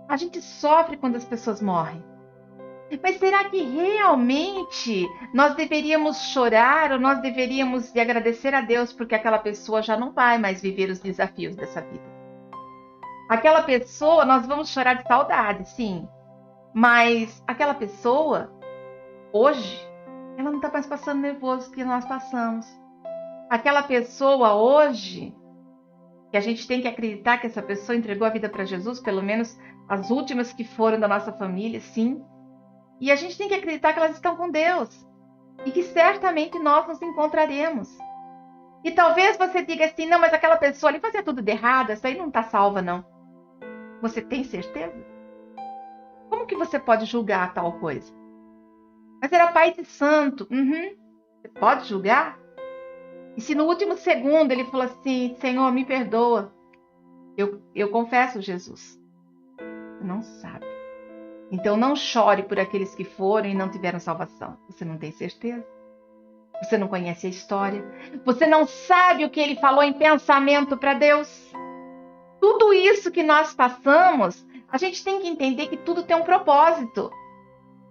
A gente sofre quando as pessoas morrem. Mas será que realmente nós deveríamos chorar ou nós deveríamos agradecer a Deus porque aquela pessoa já não vai mais viver os desafios dessa vida? Aquela pessoa, nós vamos chorar de saudade, sim. Mas aquela pessoa, hoje, ela não está mais passando nervoso que nós passamos. Aquela pessoa hoje, que a gente tem que acreditar que essa pessoa entregou a vida para Jesus, pelo menos as últimas que foram da nossa família, sim. E a gente tem que acreditar que elas estão com Deus. E que certamente nós nos encontraremos. E talvez você diga assim, não, mas aquela pessoa ali fazia tudo de errado, essa aí não está salva, não. Você tem certeza? Como que você pode julgar tal coisa? Mas era pai de santo. Você pode julgar? E se no último segundo ele falou assim, Senhor, me perdoa. Eu confesso, Jesus. Você não sabe. Então não chore por aqueles que foram e não tiveram salvação. Você não tem certeza? Você não conhece a história? Você não sabe o que ele falou em pensamento para Deus? Tudo isso que nós passamos, a gente tem que entender que tudo tem um propósito.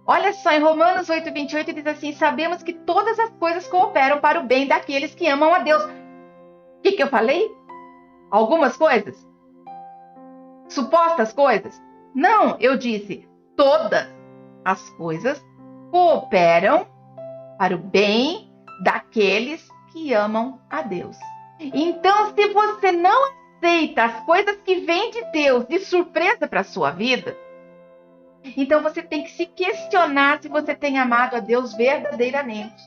Olha só, em Romanos 8:28 diz assim, sabemos que todas as coisas cooperam para o bem daqueles que amam a Deus. O que eu falei? Algumas coisas? Supostas coisas? Não, eu disse, todas as coisas cooperam para o bem daqueles que amam a Deus. Então, se você não aceita as coisas que vêm de Deus de surpresa para a sua vida, então você tem que se questionar se você tem amado a Deus verdadeiramente.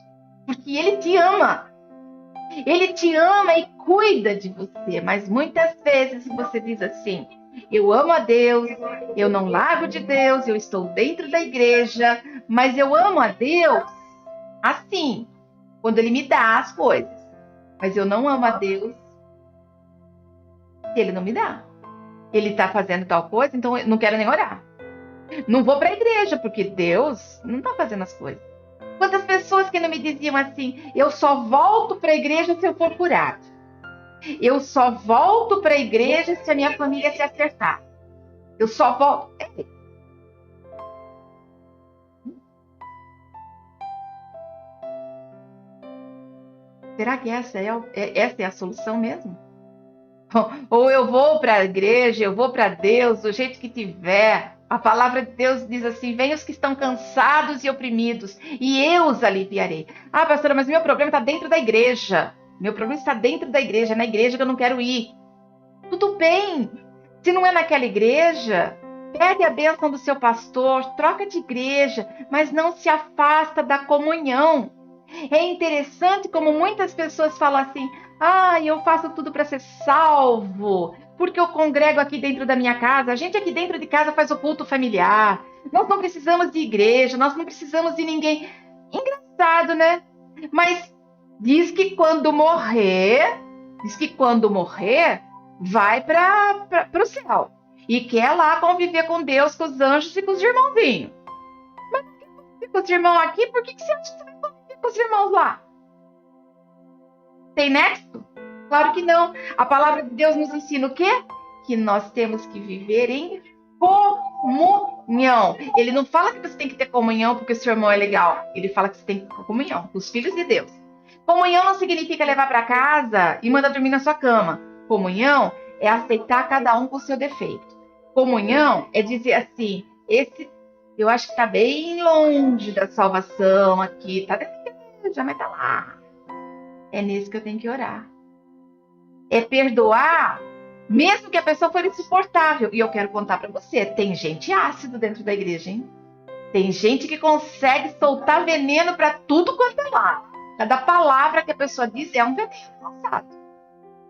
Porque Ele te ama. Ele te ama e cuida de você. Mas muitas vezes você diz assim, eu amo a Deus, eu não largo de Deus, eu estou dentro da igreja, mas eu amo a Deus assim, quando Ele me dá as coisas. Mas eu não amo a Deus se Ele não me dá. Ele está fazendo tal coisa, então eu não quero nem orar. Não vou para a igreja, porque Deus não está fazendo as coisas. Quantas pessoas que não me diziam assim, eu só volto para a igreja se eu for curado. Eu só volto para a igreja se a minha família se acertar. Eu só volto... Será que essa é a solução mesmo? Ou eu vou para a igreja, eu vou para Deus, do jeito que tiver. A palavra de Deus diz assim, venham os que estão cansados e oprimidos, e eu os aliviarei. Ah, pastora, mas meu problema está dentro da igreja. Meu problema está dentro da igreja, é na igreja que eu não quero ir. Tudo bem. Se não é naquela igreja, pegue a bênção do seu pastor, troca de igreja, mas não se afasta da comunhão. É interessante como muitas pessoas falam assim: eu faço tudo para ser salvo, porque eu congrego aqui dentro da minha casa. A gente aqui dentro de casa faz o culto familiar. Nós não precisamos de igreja, nós não precisamos de ninguém. Engraçado, né? Mas diz que quando morrer, vai para o céu. E quer lá conviver com Deus, com os anjos e com os irmãozinhos. Mas não quer conviver com os irmãos aqui? Por que você acha que você vai conviver com os irmãos lá? Tem nexo? Claro que não. A palavra de Deus nos ensina o quê? Que nós temos que viver em comunhão. Ele não fala que você tem que ter comunhão porque o seu irmão é legal. Ele fala que você tem que ter comunhão com os filhos de Deus. Comunhão não significa levar para casa e mandar dormir na sua cama. Comunhão é aceitar cada um com o seu defeito. Comunhão é dizer assim: eu acho que está bem longe da salvação aqui, está dentro da igreja, mas está lá. É nesse que eu tenho que orar. É perdoar, mesmo que a pessoa for insuportável. E eu quero contar para você, tem gente ácido dentro da igreja, hein? Tem gente que consegue soltar veneno para tudo quanto é lá. Cada palavra que a pessoa diz é um veneno lançado.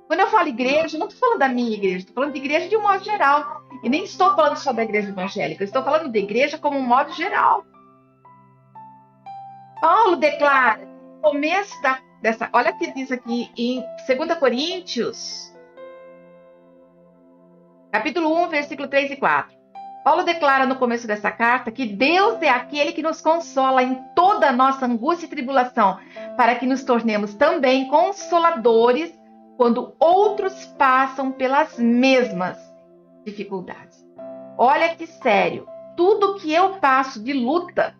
Quando eu falo igreja, eu não estou falando da minha igreja, estou falando de igreja de um modo geral. E nem estou falando só da igreja evangélica, estou falando de igreja como um modo geral. Paulo declara, no começo dessa... Olha o que diz aqui em 2 Coríntios, capítulo 1, versículo 3 e 4. Paulo declara no começo dessa carta que Deus é aquele que nos consola em toda a nossa angústia e tribulação, para que nos tornemos também consoladores quando outros passam pelas mesmas dificuldades. Olha que sério, tudo que eu passo de luta,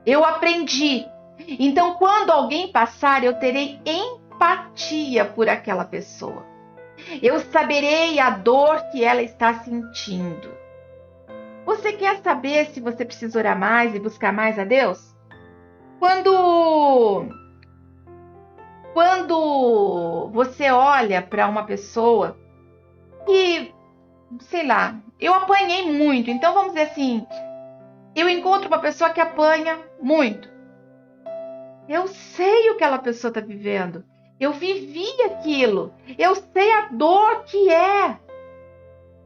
eu aprendi. Então, quando alguém passar, eu terei empatia por aquela pessoa. Eu saberei a dor que ela está sentindo. Você quer saber se você precisa orar mais e buscar mais a Deus? Quando você olha para uma pessoa que, sei lá, eu apanhei muito, então vamos dizer assim, eu encontro uma pessoa que apanha muito. Eu sei o que aquela pessoa está vivendo. Eu vivi aquilo. Eu sei a dor que é.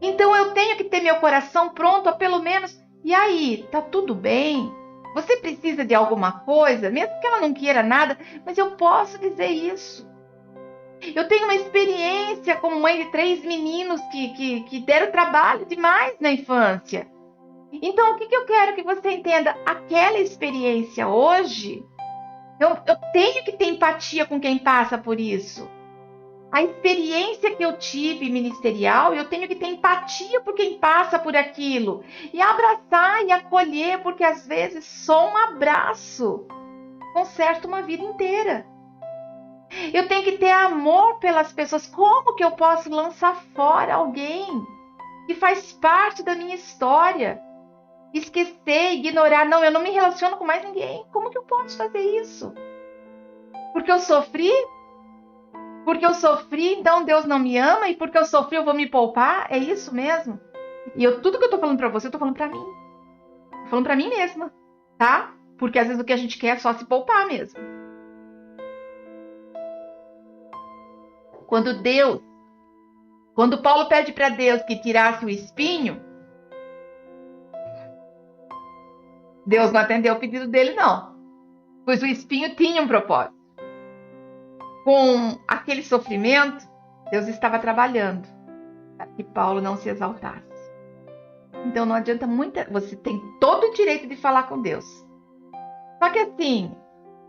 Então eu tenho que ter meu coração pronto a pelo menos. E aí, tá tudo bem? Você precisa de alguma coisa, mesmo que ela não queira nada, mas eu posso dizer isso. Eu tenho uma experiência como mãe de 3 meninos que deram trabalho demais na infância. Então, o que eu quero que você entenda? Aquela experiência hoje, eu tenho que ter empatia com quem passa por isso. A experiência que eu tive ministerial, eu tenho que ter empatia por quem passa por aquilo. E abraçar e acolher, porque às vezes só um abraço conserta uma vida inteira. Eu tenho que ter amor pelas pessoas. Como que eu posso lançar fora alguém que faz parte da minha história? Esquecer, ignorar. Não, eu não me relaciono com mais ninguém. Como que eu posso fazer isso? Porque eu sofri? Porque eu sofri, então Deus não me ama? E porque eu sofri, eu vou me poupar? É isso mesmo? E tudo que eu tô falando pra você, eu tô falando pra mim. Tô falando pra mim mesma, tá? Porque às vezes o que a gente quer é só se poupar mesmo. Quando Paulo pede pra Deus que tirasse o espinho, Deus não atendeu o pedido dele, não. Pois o espinho tinha um propósito. Com aquele sofrimento, Deus estava trabalhando para que Paulo não se exaltasse. Então não adianta muito, você tem todo o direito de falar com Deus. Só que assim,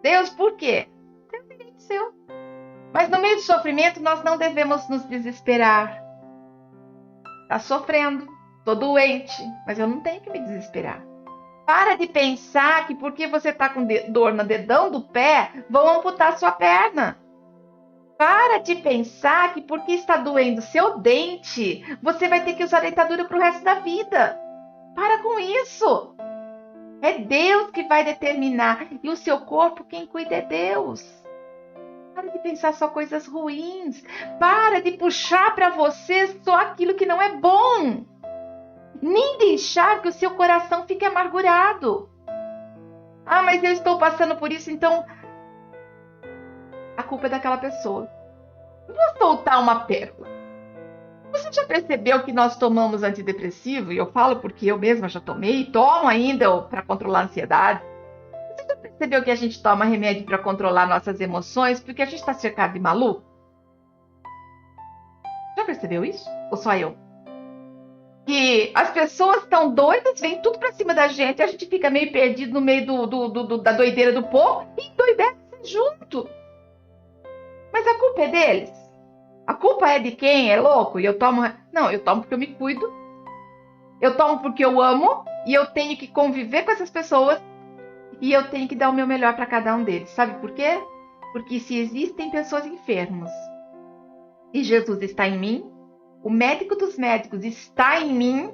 Deus, por quê? Deus é direito seu. Mas no meio do sofrimento, nós não devemos nos desesperar. Está sofrendo, estou doente, mas eu não tenho que me desesperar. Para de pensar que porque você está com dor no dedão do pé, vão amputar sua perna. Para de pensar que porque está doendo seu dente, você vai ter que usar dentadura para o resto da vida. Para com isso. É Deus que vai determinar. E o seu corpo, quem cuida é Deus. Para de pensar só coisas ruins. Para de puxar para você só aquilo que não é bom. Nem deixar que o seu coração fique amargurado. Ah, mas eu estou passando por isso, então a culpa é daquela pessoa. Vou soltar uma pérola. Você já percebeu que nós tomamos antidepressivo? E eu falo porque eu mesma já tomei e tomo ainda para controlar a ansiedade. Você já percebeu que a gente toma remédio para controlar nossas emoções porque a gente está cercado de maluco? Já percebeu isso? Ou só eu? Que as pessoas estão doidas, vem tudo para cima da gente, a gente fica meio perdido no meio da doideira do povo e endoidece junto. Mas a culpa é deles? A culpa é de quem é louco e eu tomo... Não, eu tomo porque eu me cuido. Eu tomo porque eu amo e eu tenho que conviver com essas pessoas e eu tenho que dar o meu melhor para cada um deles. Sabe por quê? Porque se existem pessoas enfermas e Jesus está em mim, o médico dos médicos está em mim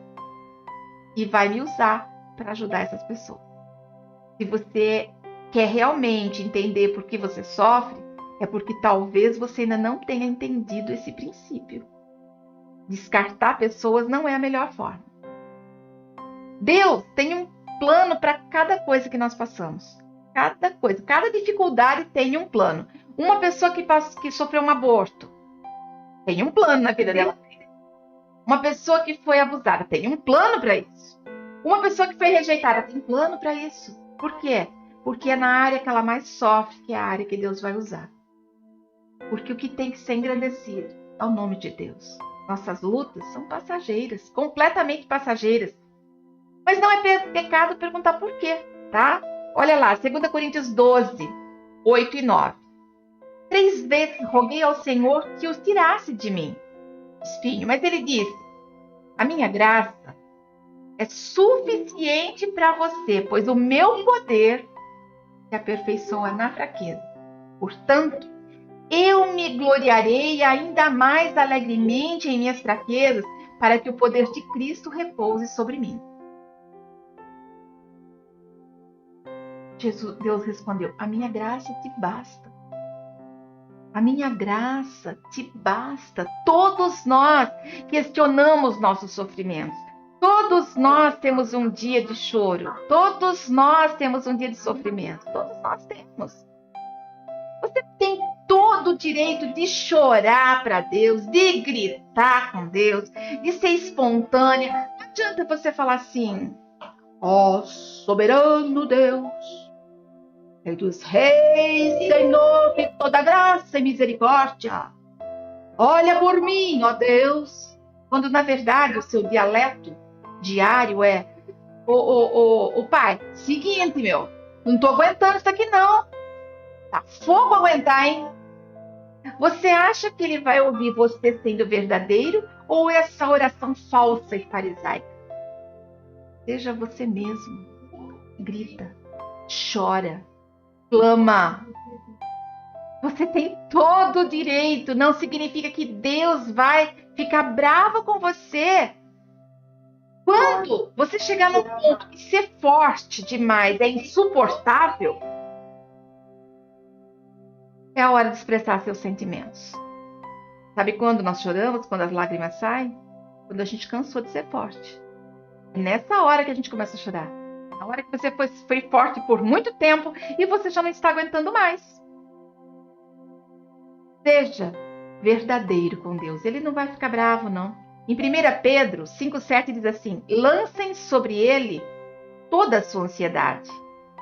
e vai me usar para ajudar essas pessoas. Se você quer realmente entender por que você sofre, é porque talvez você ainda não tenha entendido esse princípio. Descartar pessoas não é a melhor forma. Deus tem um plano para cada coisa que nós passamos. Cada coisa, cada dificuldade tem um plano. Uma pessoa que sofreu um aborto, tem um plano na vida dela. Uma pessoa que foi abusada, tem um plano para isso. Uma pessoa que foi rejeitada, tem um plano para isso. Por quê? Porque é na área que ela mais sofre, que é a área que Deus vai usar. Porque o que tem que ser engrandecido é o nome de Deus. Nossas lutas são passageiras, completamente passageiras. Mas não é pecado perguntar por quê, tá? Olha lá, 2 Coríntios 12, 8 e 9. 3 vezes roguei ao Senhor que os tirasse de mim, espinho. Mas ele disse, a minha graça é suficiente para você, pois o meu poder se aperfeiçoa na fraqueza. Portanto, eu me gloriarei ainda mais alegremente em minhas fraquezas, para que o poder de Cristo repouse sobre mim. Deus respondeu, a minha graça te basta. A minha graça te basta. Todos nós questionamos nossos sofrimentos. Todos nós temos um dia de choro. Todos nós temos um dia de sofrimento. Todos nós temos. Você tem todo o direito de chorar para Deus, de gritar com Deus, de ser espontânea. Não adianta você falar assim, ó soberano Deus, Rei dos reis, Senhor de toda graça e misericórdia. Olha por mim, ó Deus. Quando, na verdade, o seu dialeto diário é o pai, seguinte, meu, não tô aguentando isso aqui, não. Tá fogo aguentar, hein? Você acha que ele vai ouvir você sendo verdadeiro ou essa oração falsa e farisaica? Seja você mesmo. Grita, chora, clama. Você tem todo o direito. Não significa que Deus vai ficar bravo com você. Quando você chegar no ponto de ser forte demais, é insuportável, é a hora de expressar seus sentimentos. Sabe quando nós choramos, quando as lágrimas saem? Quando a gente cansou de ser forte. É nessa hora que a gente começa a chorar. Na hora que você foi forte por muito tempo e você já não está aguentando mais. Seja verdadeiro com Deus. Ele não vai ficar bravo, não. Em 1 Pedro 5,7 diz assim, lancem sobre ele toda a sua ansiedade,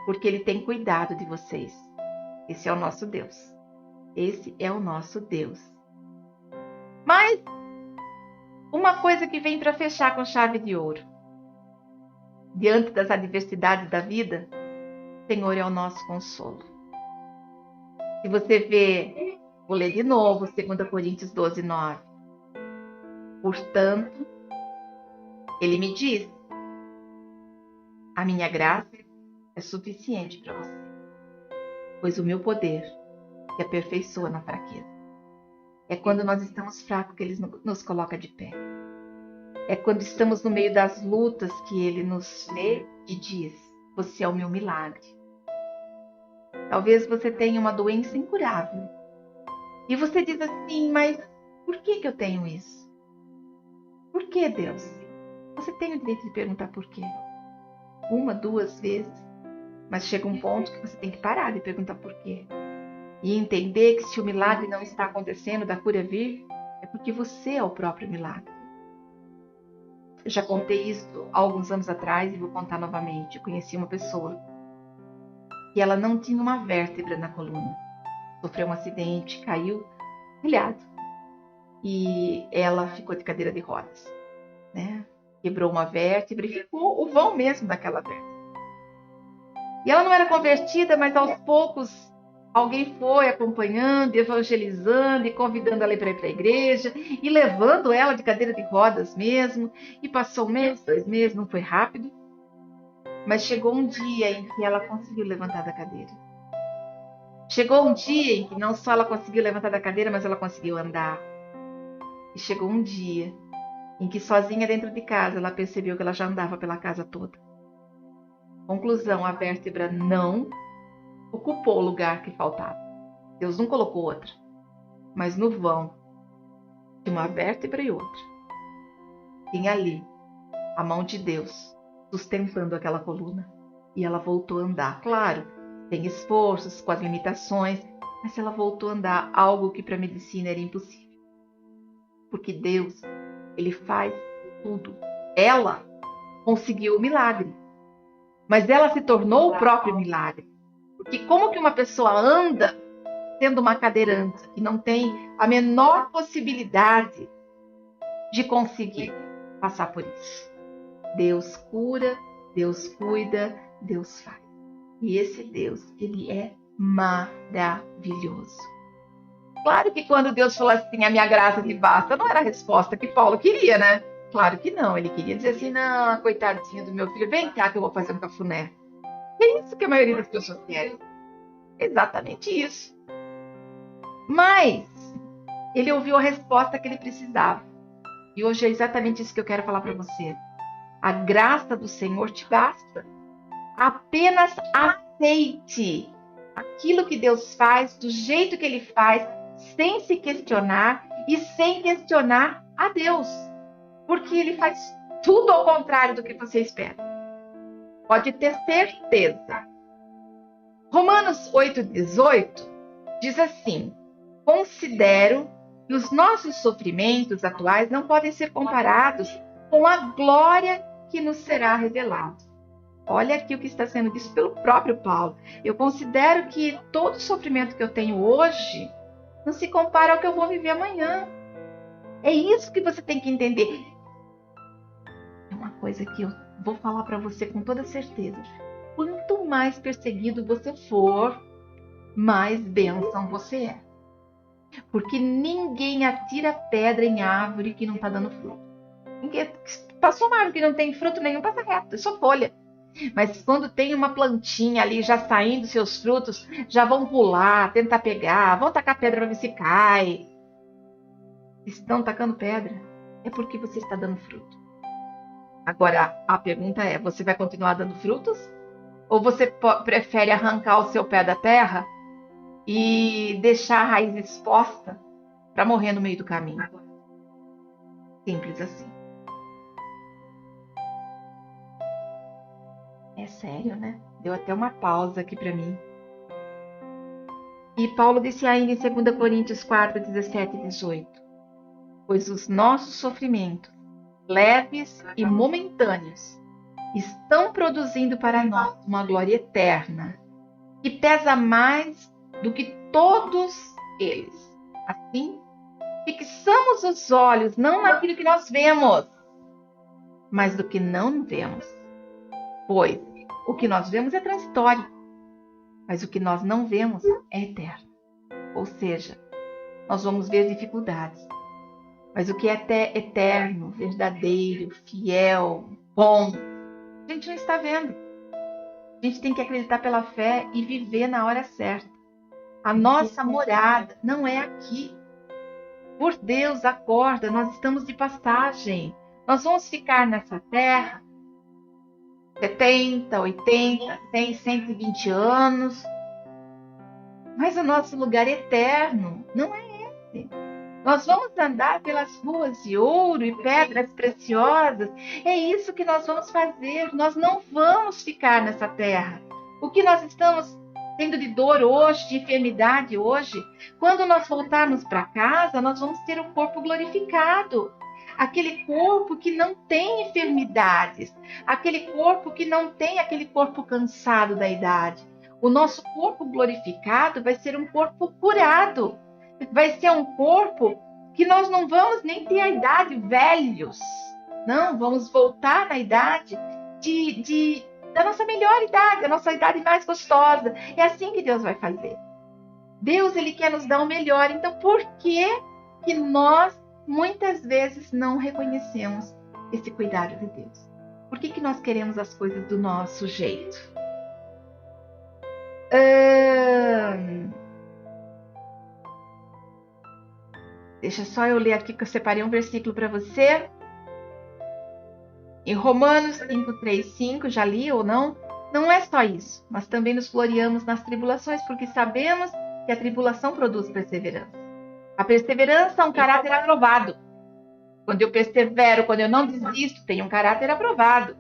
porque ele tem cuidado de vocês. Esse é o nosso Deus. Esse é o nosso Deus. Mas uma coisa que vem para fechar com chave de ouro. Diante das adversidades da vida, o Senhor é o nosso consolo. Se você vê, vou ler de novo, 2 Coríntios 12, 9. Portanto, ele me diz, a minha graça é suficiente para você, pois o meu poder se aperfeiçoa na fraqueza. É quando nós estamos fracos que ele nos coloca de pé. É quando estamos no meio das lutas que ele nos vê e diz, você é o meu milagre. Talvez você tenha uma doença incurável. E você diz assim, mas por que eu tenho isso? Por que, Deus? Você tem o direito de perguntar por quê. 1, 2 vezes. Mas chega um ponto que você tem que parar de perguntar por quê. E entender que se o milagre não está acontecendo, da cura vir, é porque você é o próprio milagre. Eu já contei isso há alguns anos atrás e vou contar novamente. Eu conheci uma pessoa que ela não tinha uma vértebra na coluna. Sofreu um acidente, caiu, telhado. E ela ficou de cadeira de rodas, né? Quebrou uma vértebra e ficou o vão mesmo daquela vértebra. E ela não era convertida, mas aos poucos alguém foi acompanhando, evangelizando e convidando ela para ir para a igreja e levando ela de cadeira de rodas mesmo. E passou 1 mês, 2 meses, não foi rápido. Mas chegou um dia em que ela conseguiu levantar da cadeira. Chegou um dia em que não só ela conseguiu levantar da cadeira, mas ela conseguiu andar. E chegou um dia em que sozinha dentro de casa ela percebeu que ela já andava pela casa toda. Conclusão, a vértebra não ocupou o lugar que faltava. Deus não colocou outra. Mas no vão de uma vértebra e outra, tinha ali a mão de Deus sustentando aquela coluna. E ela voltou a andar. Claro, sem esforços, com as limitações, mas ela voltou a andar, algo que para a medicina era impossível. Porque Deus, Ele faz tudo. Ela conseguiu o milagre, mas ela se tornou o próprio milagre. Porque como que uma pessoa anda sendo uma cadeirante que não tem a menor possibilidade de conseguir passar por isso? Deus cura, Deus cuida, Deus faz. E esse Deus, Ele é maravilhoso. Claro que quando Deus falou assim, a minha graça te basta, não era a resposta que Paulo queria, né? Claro que não. Ele queria dizer assim, não, coitadinho do meu filho, vem cá que eu vou fazer um cafuné. É isso que a maioria das pessoas querem. Exatamente isso. Mas ele ouviu a resposta que ele precisava. E hoje é exatamente isso que eu quero falar para você. A graça do Senhor te basta. Apenas aceite aquilo que Deus faz, do jeito que Ele faz, sem se questionar e sem questionar a Deus. Porque Ele faz tudo ao contrário do que você espera. Pode ter certeza. Romanos 8,18 diz assim: considero que os nossos sofrimentos atuais não podem ser comparados com a glória que nos será revelada. Olha aqui o que está sendo dito pelo próprio Paulo. Eu considero que todo o sofrimento que eu tenho hoje não se compara ao que eu vou viver amanhã. É isso que você tem que entender. É uma coisa que eu vou falar para você com toda certeza. Quanto mais perseguido você for, mais bênção você é. Porque ninguém atira pedra em árvore que não está dando fruto. Passou uma árvore que não tem fruto nenhum, passa reto, é só folha. Mas quando tem uma plantinha ali já saindo seus frutos, já vão pular, tentar pegar, vão tacar pedra para ver se cai. Estão tacando pedra, é porque você está dando fruto. Agora, a pergunta é, você vai continuar dando frutos? Ou você prefere arrancar o seu pé da terra e deixar a raiz exposta para morrer no meio do caminho? Simples assim. É sério, né? Deu até uma pausa aqui para mim. E Paulo disse ainda em 2 Coríntios 4, 17 e 18: pois os nossos sofrimentos, leves e momentâneos, estão produzindo para nós uma glória eterna, que pesa mais do que todos eles. Assim, fixamos os olhos não naquilo que nós vemos, mas do que não vemos. Pois o que nós vemos é transitório, mas o que nós não vemos é eterno. Ou seja, nós vamos ver dificuldades, mas o que é até eterno, verdadeiro, fiel, bom, a gente não está vendo. A gente tem que acreditar pela fé e viver na hora certa. A nossa morada não é aqui. Por Deus, acorda, nós estamos de passagem. Nós vamos ficar nessa terra 70, 80, 100, 120 anos. Mas o nosso lugar eterno não é você. Nós vamos andar pelas ruas de ouro e pedras preciosas. É isso que nós vamos fazer. Nós não vamos ficar nessa terra. O que nós estamos tendo de dor hoje, de enfermidade hoje, quando nós voltarmos para casa, nós vamos ter um corpo glorificado. Aquele corpo que não tem enfermidades, aquele corpo que não tem aquele corpo cansado da idade. O nosso corpo glorificado vai ser um corpo curado. Vai ser um corpo que nós não vamos nem ter a idade velhos. Não, vamos voltar na idade da nossa melhor idade, a nossa idade mais gostosa. É assim que Deus vai fazer. Deus, Ele quer nos dar o melhor. Então, por que nós muitas vezes não reconhecemos esse cuidado de Deus? Por que nós queremos as coisas do nosso jeito? Deixa só eu ler aqui que eu separei um versículo para você. Em Romanos 5, 3, 5, já li ou não? Não é só isso, mas também nos gloriamos nas tribulações, porque sabemos que a tribulação produz perseverança. A perseverança é um caráter aprovado. Quando eu persevero, quando eu não desisto, tem um caráter aprovado.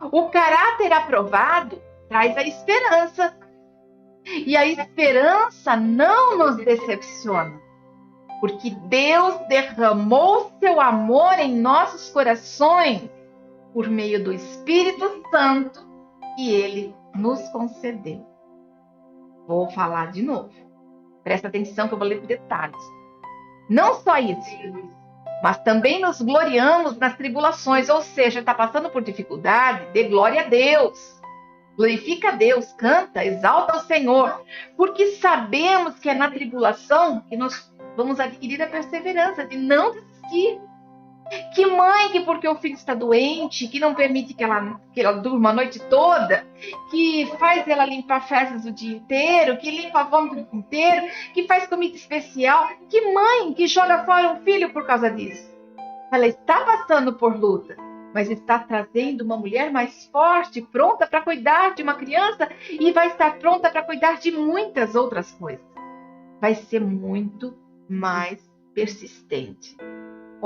O caráter aprovado traz a esperança. E a esperança não nos decepciona. Porque Deus derramou seu amor em nossos corações por meio do Espírito Santo que Ele nos concedeu. Vou falar de novo. Presta atenção que eu vou ler detalhes. Não só isso, mas também nos gloriamos nas tribulações. Ou seja, está passando por dificuldade, dê glória a Deus. Glorifica a Deus, canta, exalta o Senhor. Porque sabemos que é na tribulação que nós vamos adquirir a perseverança de não desistir. Que mãe que porque o filho está doente, que não permite que ela durma a noite toda, que faz ela limpar fezes o dia inteiro, que limpa a vômito o dia inteiro, que faz comida especial. Que mãe que joga fora um filho por causa disso? Ela está passando por luta, mas está trazendo uma mulher mais forte, pronta para cuidar de uma criança e vai estar pronta para cuidar de muitas outras coisas. Vai ser muito mais persistente.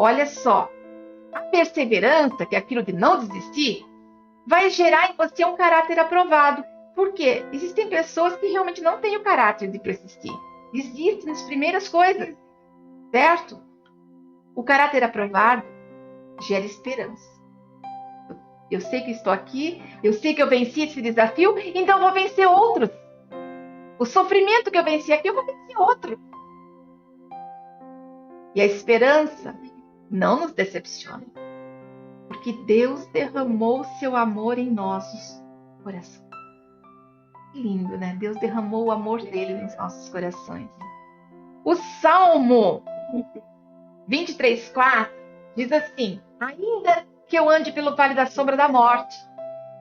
Olha só, a perseverança, que é aquilo de não desistir, vai gerar em você um caráter aprovado. Por quê? Existem pessoas que realmente não têm o caráter de persistir. Desistem nas primeiras coisas, certo? O caráter aprovado gera esperança. Eu sei que estou aqui, eu sei que eu venci esse desafio, então eu vou vencer outros. O sofrimento que eu venci aqui, eu vou vencer outro. E a esperança não nos decepciona, porque Deus derramou seu amor em nossos corações. Que lindo, né? Deus derramou o amor dele nos nossos corações. O Salmo 23:4 diz assim: ainda que eu ande pelo vale da sombra da morte,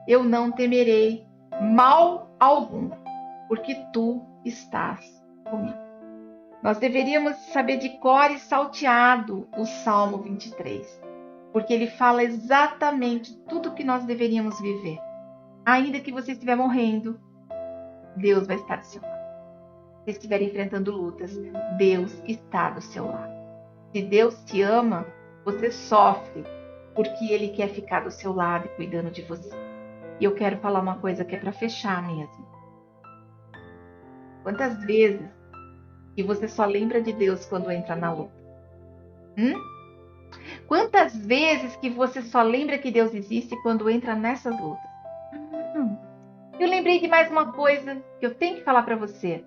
eu não temerei mal algum, porque tu estás comigo. Nós deveríamos saber de cor e salteado o Salmo 23, porque ele fala exatamente tudo o que nós deveríamos viver. Ainda que você estiver morrendo, Deus vai estar do seu lado. Se estiver enfrentando lutas, Deus está do seu lado. Se Deus te ama, você sofre, porque Ele quer ficar do seu lado e cuidando de você. E eu quero falar uma coisa que é para fechar mesmo. Quantas vezes que você só lembra de Deus quando entra na luta? Quantas vezes que você só lembra que Deus existe quando entra nessas lutas? Eu lembrei de mais uma coisa que eu tenho que falar para você.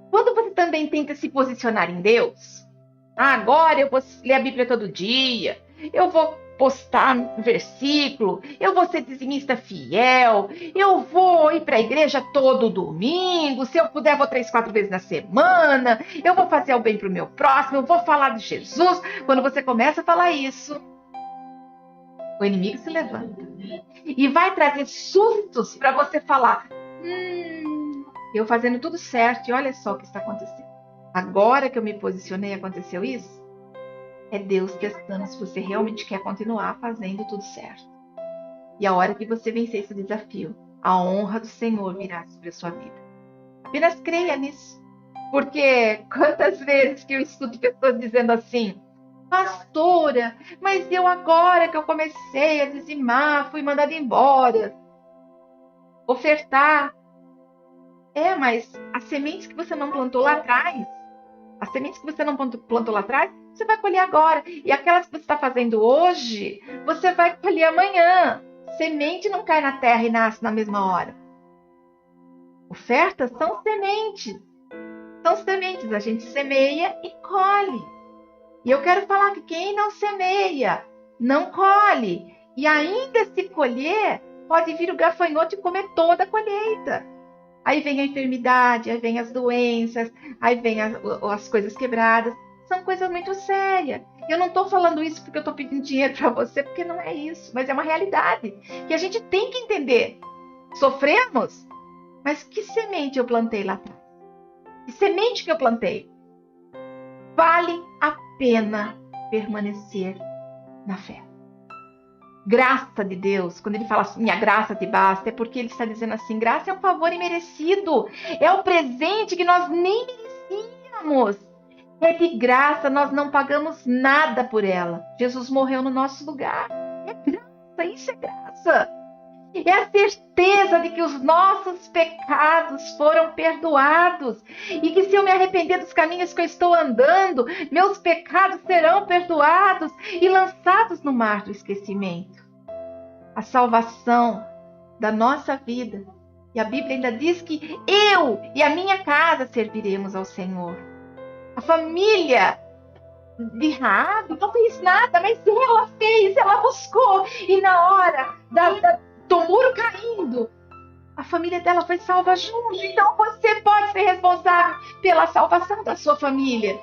Quando você também tenta se posicionar em Deus, agora eu vou ler a Bíblia todo dia, eu vou postar versículo, eu vou ser dizimista fiel, eu vou ir para a igreja todo domingo, se eu puder vou 3, 4 vezes na semana, eu vou fazer o bem para o meu próximo, eu vou falar de Jesus. Quando você começa a falar isso, o inimigo se levanta e vai trazer sustos para você falar: eu fazendo tudo certo e olha só o que está acontecendo. Agora que eu me posicionei, aconteceu isso? É Deus testando se você realmente quer continuar fazendo tudo certo. E a hora que você vencer esse desafio, a honra do Senhor virá sobre a sua vida. Apenas creia nisso. Porque quantas vezes que eu escuto pessoas dizendo assim, pastora, mas eu agora que eu comecei a dizimar, fui mandada embora, ofertar. Mas as sementes que você não plantou lá atrás, as sementes que você não plantou lá atrás, você vai colher agora. E aquelas que você está fazendo hoje, você vai colher amanhã. Semente não cai na terra e nasce na mesma hora. Ofertas são sementes. São sementes. A gente semeia e colhe. E eu quero falar que quem não semeia, não colhe. E ainda se colher, pode vir o gafanhoto e comer toda a colheita. Aí vem a enfermidade, aí vem as doenças, aí vem as coisas quebradas. São coisas muito sérias. Eu não estou falando isso porque eu estou pedindo dinheiro para você, porque não é isso. Mas é uma realidade que a gente tem que entender. Sofremos, mas que semente eu plantei lá atrás? Que semente que eu plantei? Vale a pena permanecer na fé. Graça de Deus, quando ele fala assim, minha graça te basta, é porque ele está dizendo assim, graça é um favor imerecido, é um presente que nós nem merecíamos, é de graça, nós não pagamos nada por ela, Jesus morreu no nosso lugar, é graça, isso é graça, é a certeza de que os nossos pecados foram perdoados e que se eu me arrepender dos caminhos que eu estou andando, meus pecados serão perdoados e lançados no mar do esquecimento. A salvação da nossa vida. E a Bíblia ainda diz que eu e a minha casa serviremos ao Senhor. A família de Raabe não fez nada, mas ela fez, ela buscou. E na hora do muro caindo, a família dela foi salva junto. Então você pode ser responsável pela salvação da sua família.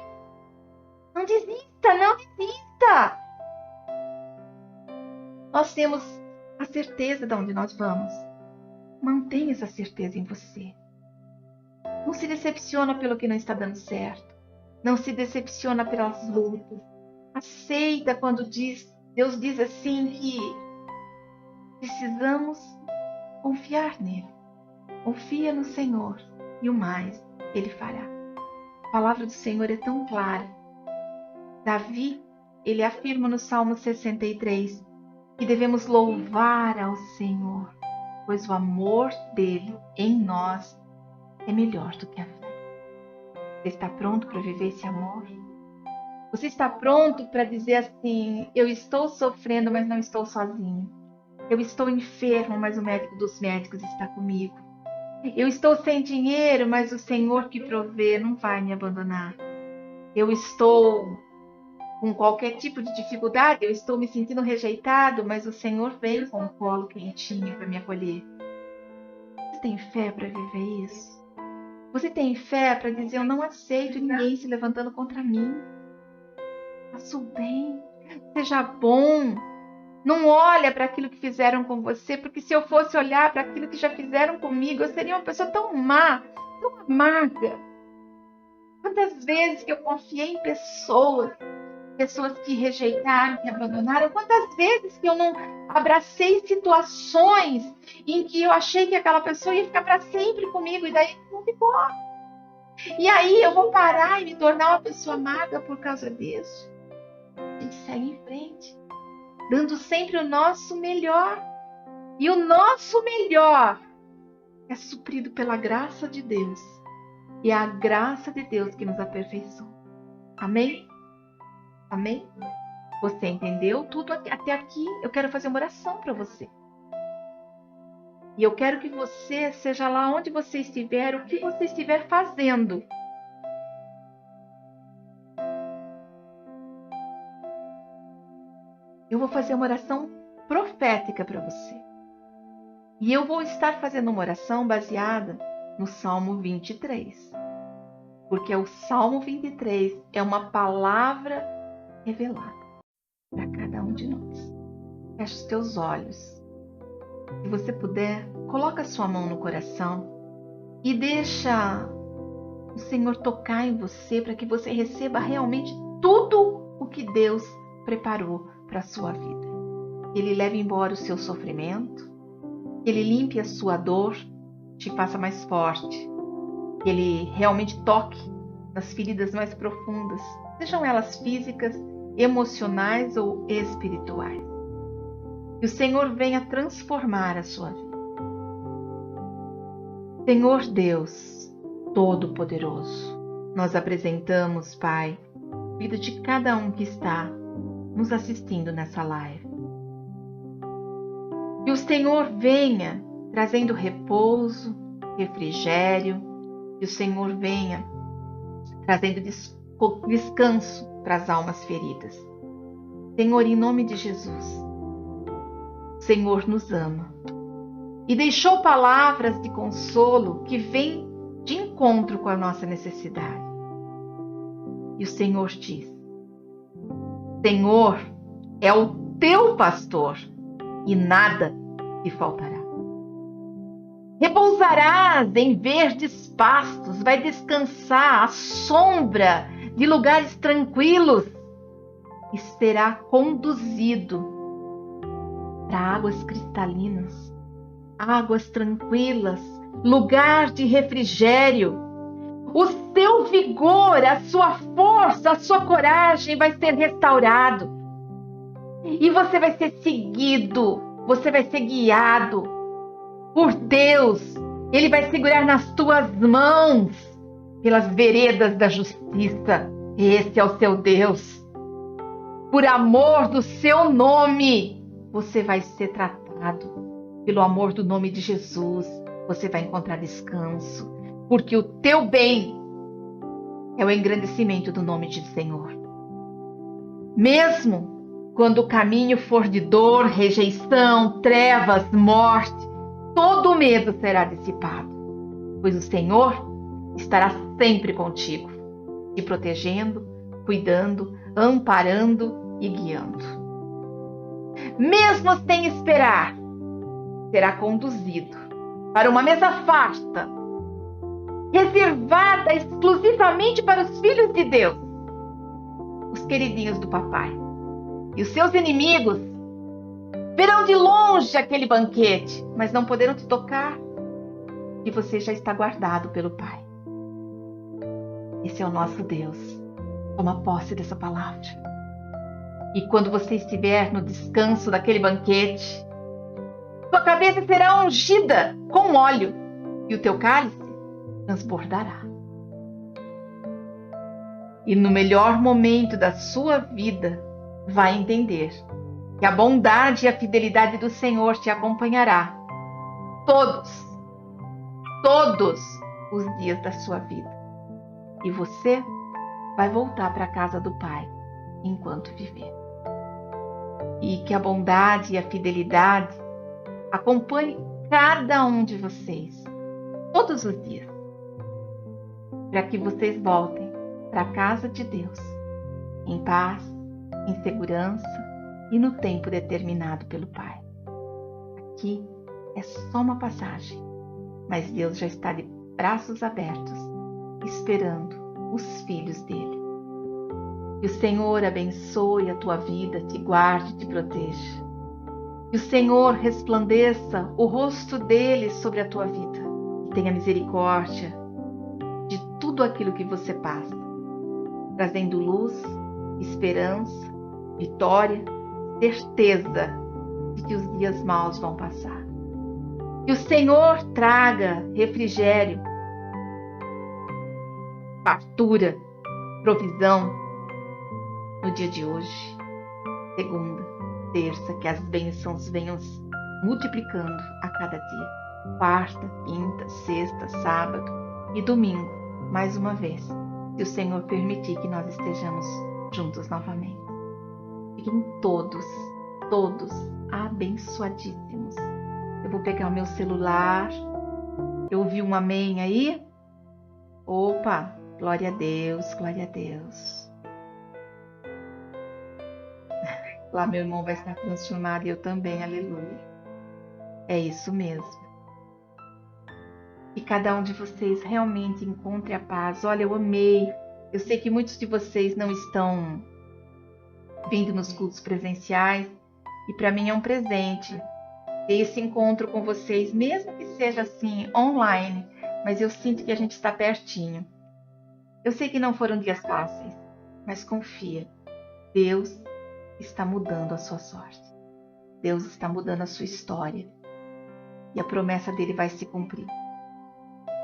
Não desista, não desista. Nós temos a certeza de onde nós vamos. Mantenha essa certeza em você. Não se decepciona pelo que não está dando certo. Não se decepciona pelas lutas. Aceita quando Deus diz assim que precisamos confiar nele. Confia no Senhor e o mais ele fará. A palavra do Senhor é tão clara. Davi, ele afirma no Salmo 63 que devemos louvar ao Senhor, pois o amor dele em nós é melhor do que a fé. Você está pronto para viver esse amor? Você está pronto para dizer assim, eu estou sofrendo, mas não estou sozinho. Eu estou enfermo, mas o médico dos médicos está comigo. Eu estou sem dinheiro, mas o Senhor que provê não vai me abandonar. Eu estou com qualquer tipo de dificuldade, eu estou me sentindo rejeitado, mas o Senhor veio com um colo quentinho para me acolher. Você tem fé para viver isso? Você tem fé para dizer, eu não aceito ninguém se levantando contra mim? Faça o bem, seja bom. Não olha para aquilo que fizeram com você, porque se eu fosse olhar para aquilo que já fizeram comigo, eu seria uma pessoa tão má, tão amarga. Quantas vezes que eu confiei em pessoas que rejeitaram, que abandonaram, quantas vezes que eu não abracei situações em que eu achei que aquela pessoa ia ficar para sempre comigo e daí não ficou. E aí eu vou parar e me tornar uma pessoa amarga por causa disso. A gente segue em frente, dando sempre o nosso melhor. E o nosso melhor é suprido pela graça de Deus. E é a graça de Deus que nos aperfeiçoa. Amém? Amém? Você entendeu tudo até aqui? Eu quero fazer uma oração para você. E eu quero que você, seja lá onde você estiver, o que você estiver fazendo, eu vou fazer uma oração profética para você. E eu vou estar fazendo uma oração baseada no Salmo 23. Porque o Salmo 23 é uma palavra revelada para cada um de nós. Feche os teus olhos. Se você puder, coloca a sua mão no coração e deixa o Senhor tocar em você para que você receba realmente tudo o que Deus preparou para a sua vida. Ele leve embora o seu sofrimento, Ele limpe a sua dor, te faça mais forte, Ele realmente toque nas feridas mais profundas, sejam elas físicas, emocionais ou espirituais. Que o Senhor venha transformar a sua vida. Senhor Deus Todo-Poderoso, nós apresentamos, Pai, a vida de cada um que está nos assistindo nessa live. Que o Senhor venha trazendo repouso, refrigério, que o Senhor venha trazendo descanso para as almas feridas. Senhor, em nome de Jesus, o Senhor nos ama e deixou palavras de consolo que vêm de encontro com a nossa necessidade. E o Senhor diz: Senhor é o teu pastor e nada te faltará. Repousarás em verdes pastos, vai descansar à sombra de lugares tranquilos e será conduzido para águas cristalinas, águas tranquilas, lugar de refrigério. O seu vigor, a sua força, a sua coragem vai ser restaurado. E você vai ser seguido, você vai ser guiado por Deus. Ele vai segurar nas tuas mãos pelas veredas da justiça. Esse é o seu Deus. Por amor do seu nome, você vai ser tratado. Pelo amor do nome de Jesus, você vai encontrar descanso. Porque o teu bem é o engrandecimento do nome do Senhor. Mesmo quando o caminho for de dor, rejeição, trevas, morte, todo o medo será dissipado, pois o Senhor estará sempre contigo, te protegendo, cuidando, amparando e guiando. Mesmo sem esperar, será conduzido para uma mesa farta, reservada exclusivamente para os filhos de Deus, os queridinhos do papai. E os seus inimigos verão de longe aquele banquete, mas não poderão te tocar, e você já está guardado pelo Pai. Esse é o nosso Deus. Toma posse dessa palavra. E quando você estiver no descanso daquele banquete, sua cabeça será ungida com óleo e o teu cálice transbordará. E no melhor momento da sua vida, vai entender que a bondade e a fidelidade do Senhor te acompanhará todos os dias da sua vida. E você vai voltar para a casa do Pai enquanto viver. E que a bondade e a fidelidade acompanhe cada um de vocês todos os dias, para que vocês voltem para a casa de Deus em paz, em segurança e no tempo determinado pelo Pai. Aqui é só uma passagem, mas Deus já está de braços abertos, esperando os filhos dele. Que o Senhor abençoe a tua vida, te guarde e te proteja. Que o Senhor resplandeça o rosto dele sobre a tua vida e tenha misericórdia de tudo aquilo que você passa, trazendo luz, esperança, vitória, certeza de que os dias maus vão passar. Que o Senhor traga refrigério, fartura, provisão no dia de hoje, segunda, terça, que as bênçãos venham multiplicando a cada dia. Quarta, quinta, sexta, sábado e domingo, mais uma vez, se o Senhor permitir que nós estejamos juntos novamente. Fiquem todos abençoadíssimos. Eu vou pegar o meu celular. Eu ouvi um amém aí? Opa, glória a Deus, glória a Deus. Lá meu irmão vai estar transformado e eu também, aleluia. É isso mesmo. Que cada um de vocês realmente encontre a paz. Olha, eu amei. Eu sei que muitos de vocês não estão vindo nos cultos presenciais e para mim é um presente ter esse encontro com vocês, mesmo que seja assim, online, mas eu sinto que a gente está pertinho. Eu sei que não foram dias fáceis, mas confia. Deus está mudando a sua sorte. Deus está mudando a sua história. E a promessa dele vai se cumprir.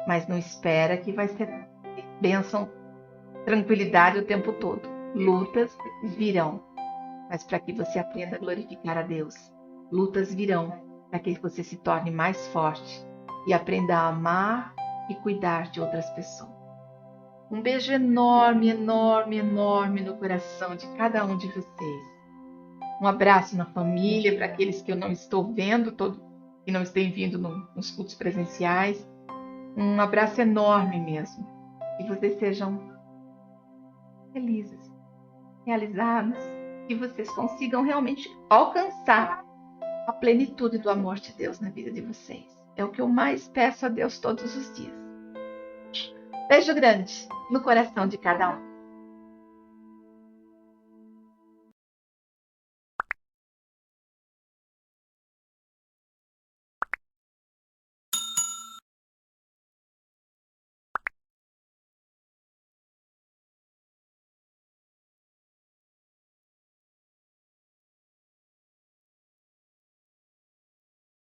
Mas não espera que vai ser bênção, tranquilidade o tempo todo. Lutas virão, mas para que você aprenda a glorificar a Deus. Lutas virão para que você se torne mais forte e aprenda a amar e cuidar de outras pessoas. Um beijo enorme, enorme, enorme no coração de cada um de vocês. Um abraço na família para aqueles que eu não estou vendo, que não estão vindo nos cultos presenciais. Um abraço enorme mesmo. Que vocês sejam felizes, realizados, que vocês consigam realmente alcançar a plenitude do amor de Deus na vida de vocês. É o que eu mais peço a Deus todos os dias. Beijo grande no coração de cada um.